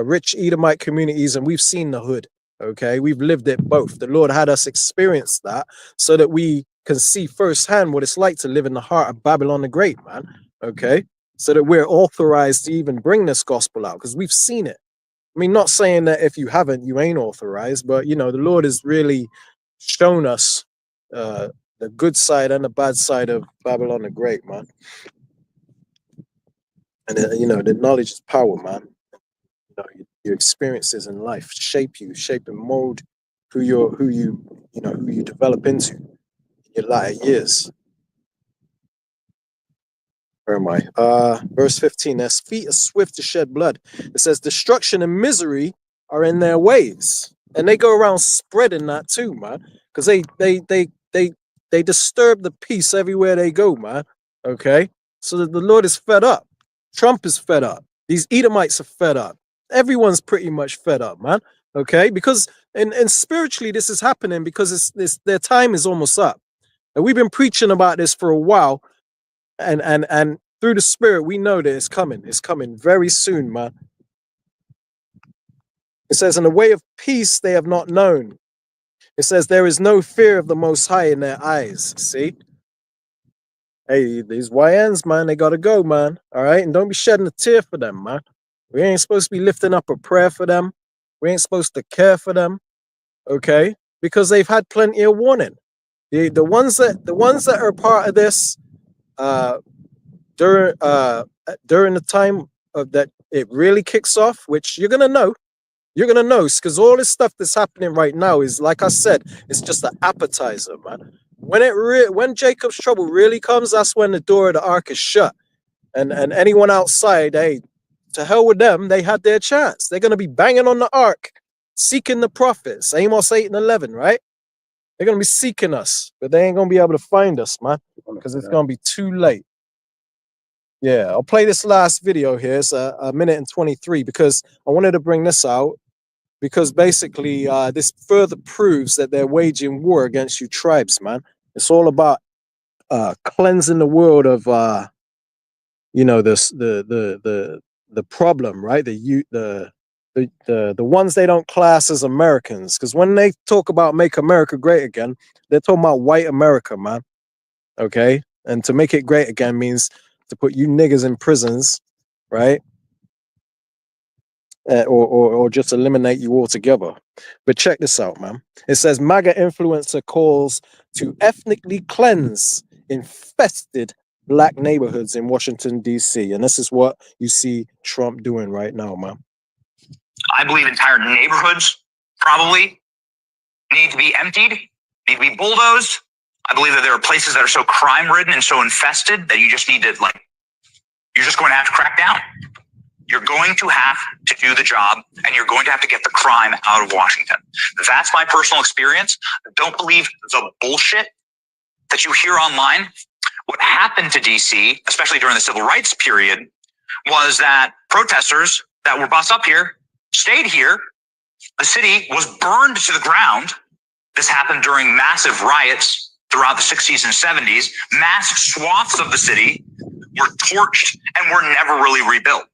rich Edomite communities and we've seen the hood, okay? We've lived it both. The Lord had us experience that so that we can see firsthand what it's like to live in the heart of Babylon the Great, man. Okay, so that we're authorized to even bring this gospel out because we've seen it. I mean, not saying that if you haven't, you ain't authorized, but the Lord has really shown us the the good side and the bad side of Babylon the Great, man. And the knowledge is power, man. Your experiences in life shape and mold who you develop into in your latter years. Where am I? Verse 15. Their feet are swift to shed blood. It says destruction and misery are in their ways, and they go around spreading that too, man. Because they disturb the peace everywhere they go, man. Okay, so the Lord is fed up. Trump is fed up. These Edomites are fed up. Everyone's pretty much fed up, man. Okay, because and spiritually this is happening because their time is almost up, and we've been preaching about this for a while. And through the Spirit, we know that it's coming. It's coming very soon, man. It says, in the way of peace they have not known. It says, there is no fear of the Most High in their eyes. See? Hey, these YNs, man, they got to go, man. All right? And don't be shedding a tear for them, man. We ain't supposed to be lifting up a prayer for them. We ain't supposed to care for them. Okay? Because they've had plenty of warning. The ones that are part of this, during the time of that it really kicks off, which you're gonna know because all this stuff that's happening right now is, like I said, it's just an appetizer, man. When Jacob's trouble really comes, that's when the door of the ark is shut, and anyone outside, hey, to hell with them. They had their chance. They're gonna be banging on the ark, seeking the prophets. Amos 8:11, right? They're gonna be seeking us, but they ain't gonna be able to find us, man, because it's gonna be too late. Yeah, I'll play this last video here. It's a minute and 23 because I wanted to bring this out because basically this further proves that they're waging war against you tribes, man. It's all about cleansing the world of this the problem, right? The ones they don't class as Americans, because when they talk about make America great again, they're talking about white America, man. Okay, and to make it great again means to put you niggas in prisons, right? Or just eliminate you altogether. But check this out, man. It says MAGA influencer calls to ethnically cleanse infested black neighborhoods in Washington, D.C. And this is what you see Trump doing right now, man. I believe entire neighborhoods probably need to be emptied, need to be bulldozed. I believe that there are places that are so crime-ridden and so infested that you just need to, you're just going to have to crack down. You're going to have to do the job, and you're going to have to get the crime out of Washington. That's my personal experience. Don't believe the bullshit that you hear online. What happened to DC, especially during the civil rights period, was that protesters that were bus up here stayed here. The city was burned to the ground. This happened during massive riots throughout the 60s and 70s. Mass swaths of the city were torched and were never really rebuilt.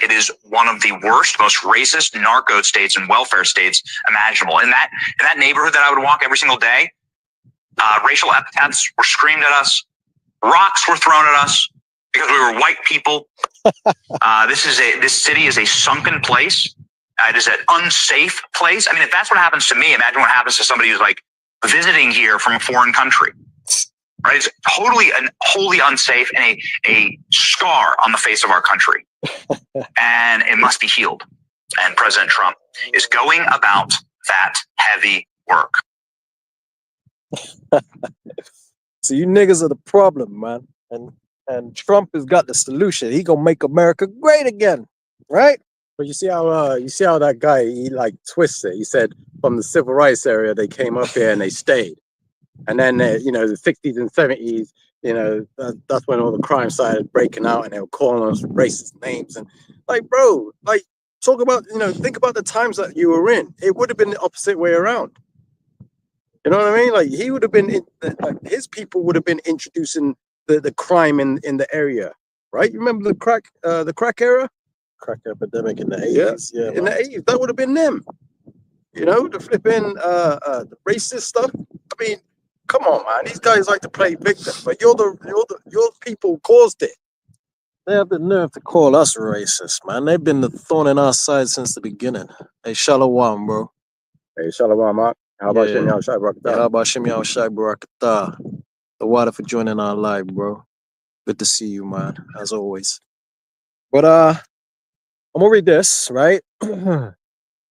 It is one of the worst, most racist narco states and welfare states imaginable. In that neighborhood that I would walk every single day, racial epithets were screamed at us, rocks were thrown at us because we were white people. This city is a sunken place. It is an unsafe place. I mean, if that's what happens to me, imagine what happens to somebody who's visiting here from a foreign country. Right? It's wholly unsafe and a scar on the face of our country. And it must be healed. And President Trump is going about that heavy work. So you niggas are the problem, man. And Trump has got the solution. He gonna make America great again, right? But you see how that guy, he twists it. He said from the civil rights area they came up here and they stayed, and then the 60s and 70s, that's when all the crime started breaking out, and they were calling us racist names. And bro, talk about think about the times that you were in. It would have been the opposite way around. You know what I mean? He would have been his people would have been introducing the crime in the area, right? You remember the crack era? Crack epidemic in the 80s. Yeah, in the 80s, that would have been them. The flipping the racist stuff. I mean, come on, man. These guys like to play victim, but your people caused it. They have the nerve to call us racist, man. They've been the thorn in our side since the beginning. Hey, Shalom, bro. Hey, Shalom, Mark. How about Yeah. Shem Yahushua Yeah, Barakatah? how about Shem Yahushai Barakatah? The water for joining our live, bro. Good to see you, man, as always. But I'm gonna read this, right?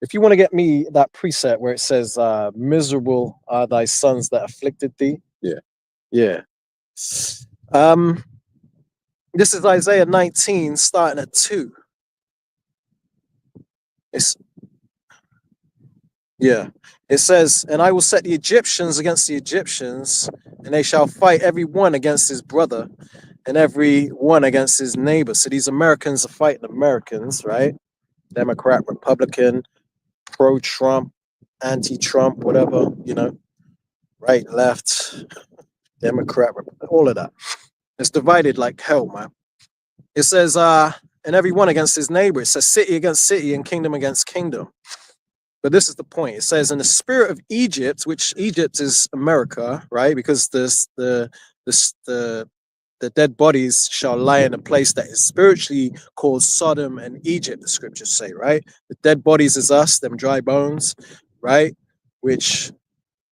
If you want to get me that preset where it says, miserable are thy sons that afflicted thee. Yeah. Yeah. This is Isaiah 19, starting at 2. It says, and I will set the Egyptians against the Egyptians, and they shall fight every one against his brother, and every one against his neighbor. So these Americans are fighting Americans, right? Democrat, Republican, pro-Trump, anti-Trump, whatever, right, left, Democrat, all of that. It's divided like hell, man. It says, and every one against his neighbor. It says city against city and kingdom against kingdom. But this is the point. It says, in the spirit of Egypt, which Egypt is America, right? Because the dead bodies shall lie in a place that is spiritually called Sodom and Egypt, the scriptures say, right? The dead bodies is us, them dry bones, right? Which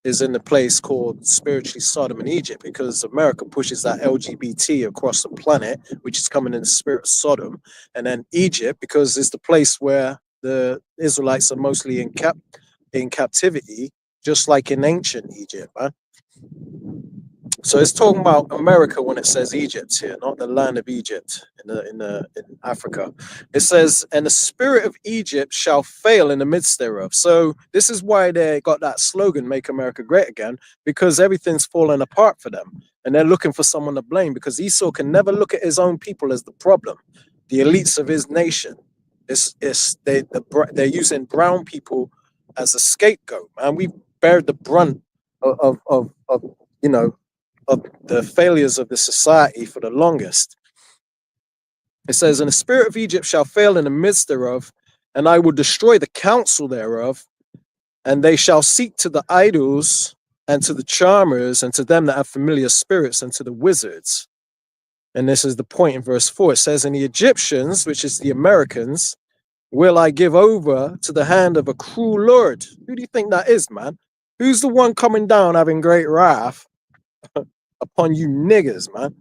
is in the place called spiritually Sodom and Egypt, because America pushes that LGBT across the planet, which is coming in the spirit of Sodom. And then Egypt, because it's the place where the Israelites are mostly in captivity, just like in ancient Egypt, man. So it's talking about America when it says Egypt here, not the land of Egypt in Africa. It says, and the spirit of Egypt shall fail in the midst thereof. So this is why they got that slogan, "Make America Great Again," because everything's falling apart for them, and they're looking for someone to blame. Because Esau can never look at his own people as the problem, the elites of his nation. They're using brown people as a scapegoat, and we bear the brunt of of the failures of the society for the longest. It says, and the spirit of Egypt shall fail in the midst thereof, and I will destroy the counsel thereof, and they shall seek to the idols and to the charmers and to them that have familiar spirits and to the wizards. And this is the point in verse 4. It says, and the Egyptians, which is the Americans, will I give over to the hand of a cruel lord. Who do you think that is, man? Who's the one coming down having great wrath upon you niggers, man?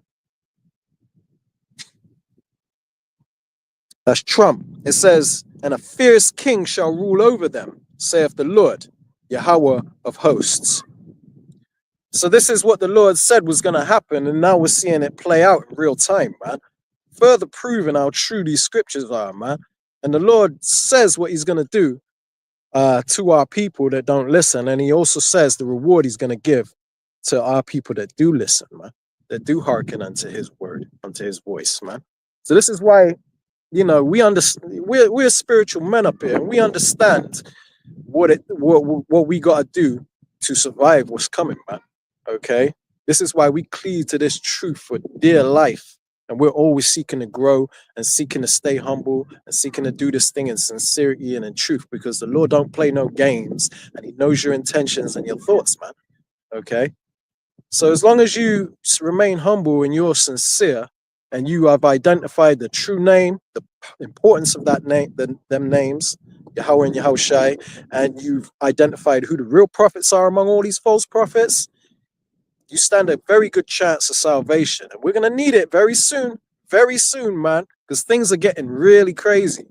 That's Trump. It says, and a fierce king shall rule over them, saith the Lord, Yahweh of hosts. So this is what the Lord said was going to happen, and now we're seeing it play out in real time, man. Further proving how true these scriptures are, man. And the Lord says what he's going to do to our people that don't listen, and he also says the reward he's going to give to our people that do listen, man, that do hearken unto his word, unto his voice, man. So this is why, we understand. We're spiritual men up here, and we understand what we got to do to survive what's coming, man. Okay, this is why we cleave to this truth for dear life, and we're always seeking to grow and seeking to stay humble and seeking to do this thing in sincerity and in truth, because the Lord don't play no games, and He knows your intentions and your thoughts, man. Okay, so as long as you remain humble and you're sincere, and you have identified the true name, the importance of that name, them names, Yahweh and Yahushai, and you've identified who the real prophets are among all these false prophets, you stand a very good chance of salvation. And we're going to need it very soon, man, because things are getting really crazy.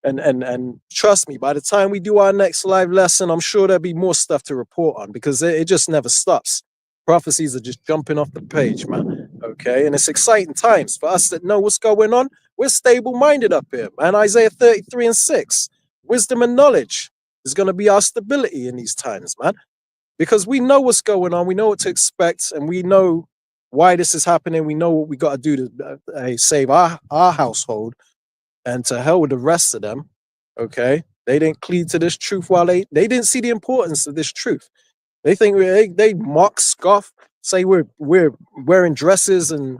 and trust me, by the time we do our next live lesson, I'm sure there'll be more stuff to report on, because it just never stops. Prophecies are just jumping off the page, man. Okay, and it's exciting times for us that know what's going on. We're stable-minded up here, man. Isaiah 33:6. Wisdom and knowledge is going to be our stability in these times, man. Because we know what's going on, we know what to expect, and we know why this is happening. We know what we got to do to save our household, and to hell with the rest of them. Okay, they didn't cleave to this truth while they didn't see the importance of this truth. They think they mock, scoff, say we're wearing dresses, and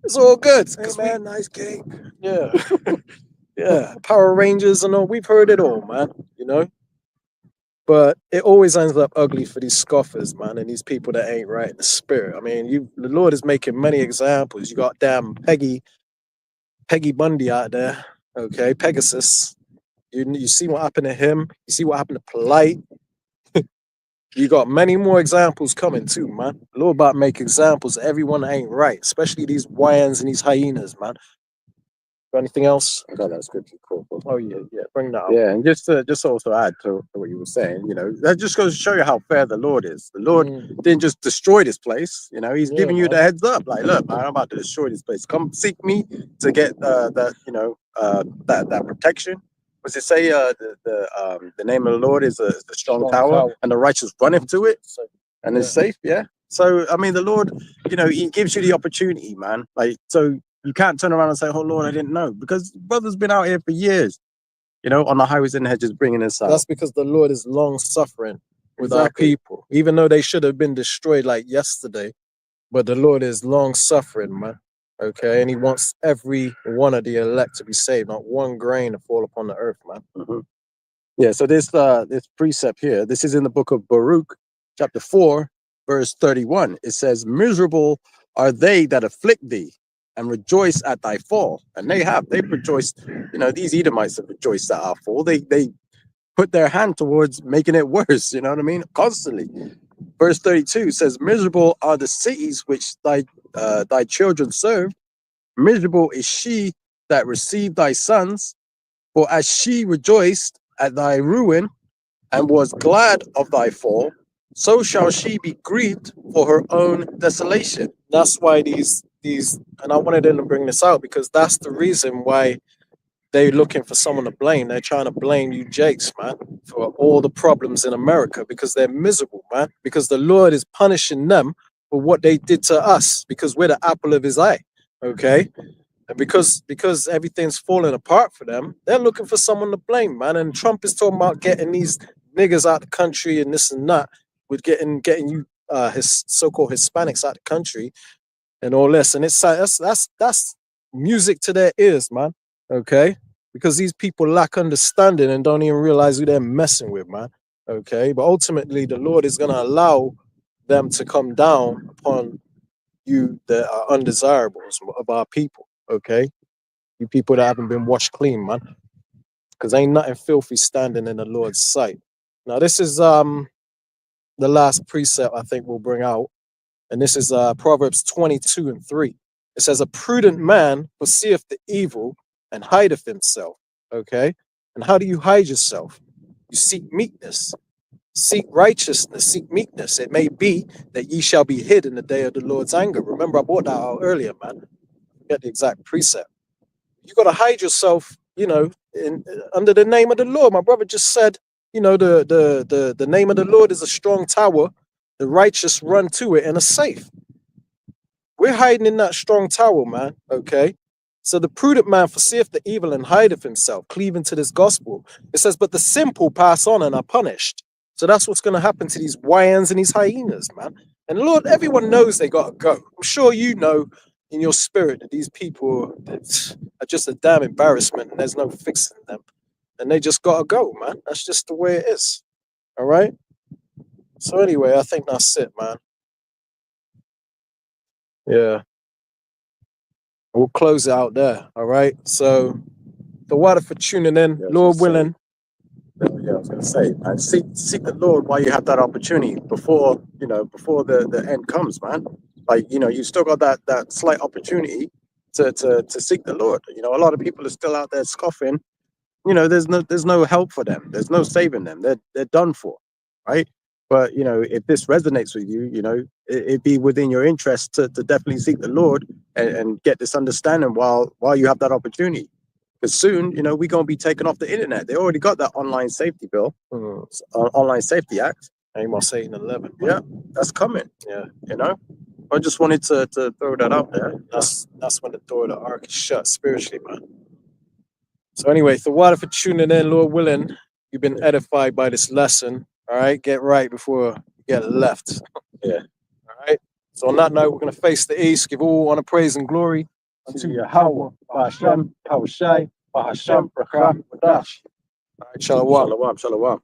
it's all good. Hey man, nice cake. Yeah, yeah. Power Rangers and all. We've heard it all, man. But it always ends up ugly for these scoffers, man, and these people that ain't right in the spirit. I mean, the Lord is making many examples. You got damn Peggy Bundy out there, okay, Pegasus. You see what happened to him. You see what happened to Polite. You got many more examples coming too, man. The Lord about to make examples. Everyone ain't right, especially these YNs and these hyenas, man. Got anything else? I got that scripture. Cool. Oh yeah, bring that up. Yeah, and just to also add to what you were saying, that just goes to show you how fair the Lord is. The Lord didn't just destroy this place. He's giving you the heads up. Like, look, man, I'm about to destroy this place. Come seek me to get that protection. What's it say? The name of the Lord is a strong tower, and the righteous run into it, and it's safe. Yeah. So I mean, the Lord, He gives you the opportunity, man. Like, so you can't turn around and say, "Oh Lord, I didn't know," because brother's been out here for years. On the highways and hedges, bringing us out. That's because the Lord is long suffering with our people, even though they should have been destroyed like yesterday. But the Lord is long suffering, man. Okay, and He wants every one of the elect to be saved, not one grain to fall upon the earth, man. Yeah. So this precept here, this is in the book of Baruch, chapter 4, verse 31. It says, "Miserable are they that afflict thee, and rejoice at thy fall." And they've rejoiced. These Edomites have rejoiced at our fall. They put their hand towards making it worse. You know what I mean? Constantly. Verse 32 says, "Miserable are the cities which thy children served. Miserable is she that received thy sons. For as she rejoiced at thy ruin, and was glad of thy fall, so shall she be grieved for her own desolation." That's why these, and I wanted them to bring this out because that's the reason why they're looking for someone to blame. They're trying to blame you, Jakes, man, for all the problems in America because they're miserable, man. Because the Lord is punishing them for what they did to us because we're the apple of His eye, okay? And because everything's falling apart for them, they're looking for someone to blame, man. And Trump is talking about getting these niggas out the country and this and that, with getting you his so-called Hispanics out the country and all this. And it's that's music to their ears, man. Okay, because these people lack understanding and don't even realize who they're messing with, man. Okay, but ultimately the Lord is going to allow them to come down upon you that are undesirables of our people. Okay, you people that haven't been washed clean, man, because ain't nothing filthy standing in the Lord's sight. Now this is the last precept I think we'll bring out, and this is Proverbs 22:3. It says, "A prudent man foreseeth the evil and hideth himself." Okay, and how do you hide yourself? You seek meekness, seek righteousness, seek meekness. It may be that ye shall be hid in the day of the Lord's anger. Remember, I brought that out earlier, man. Get the exact precept. You got to hide yourself, under the name of the Lord. My brother just said, the name of the Lord is a strong tower. The righteous run to it and are safe. We're hiding in that strong tower, man. Okay. So the prudent man foreseeth the evil and hideth himself, cleaving to this gospel. It says, but the simple pass on and are punished. So that's what's going to happen to these YNs and these hyenas, man. And Lord, everyone knows they got to go. I'm sure you know in your spirit that these people are just a damn embarrassment and there's no fixing them. And they just got to go, man. That's just the way it is. All right. So anyway, I think that's it, man. Yeah. We'll close it out there. All right. So the water for tuning in, Lord willing. Yeah, I was going to say, man, seek the Lord while you have that opportunity before the end comes, man. Like, you still got that slight opportunity to seek the Lord. A lot of people are still out there scoffing. There's no help for them. There's no saving them. They're done for, right? But if this resonates with you, it'd be within your interest to definitely seek the Lord and get this understanding while you have that opportunity. Because soon, we're going to be taken off the internet. They already got that online safety bill, online safety act. Amos 8:11. Yeah, that's coming. Yeah, I just wanted to throw that out there. That's when the door of the ark is shut spiritually, man. So anyway, the water for tuning in, Lord willing, you've been edified by this lesson. All right, get right before you get left. Yeah. All right. So on that note, we're going to face the east, give all honor, praise, and glory unto Yahweh, Ba'Hashem, Yahushai, Ba'Hashem, Brakah, Wadash. All right, shalom. Shalom.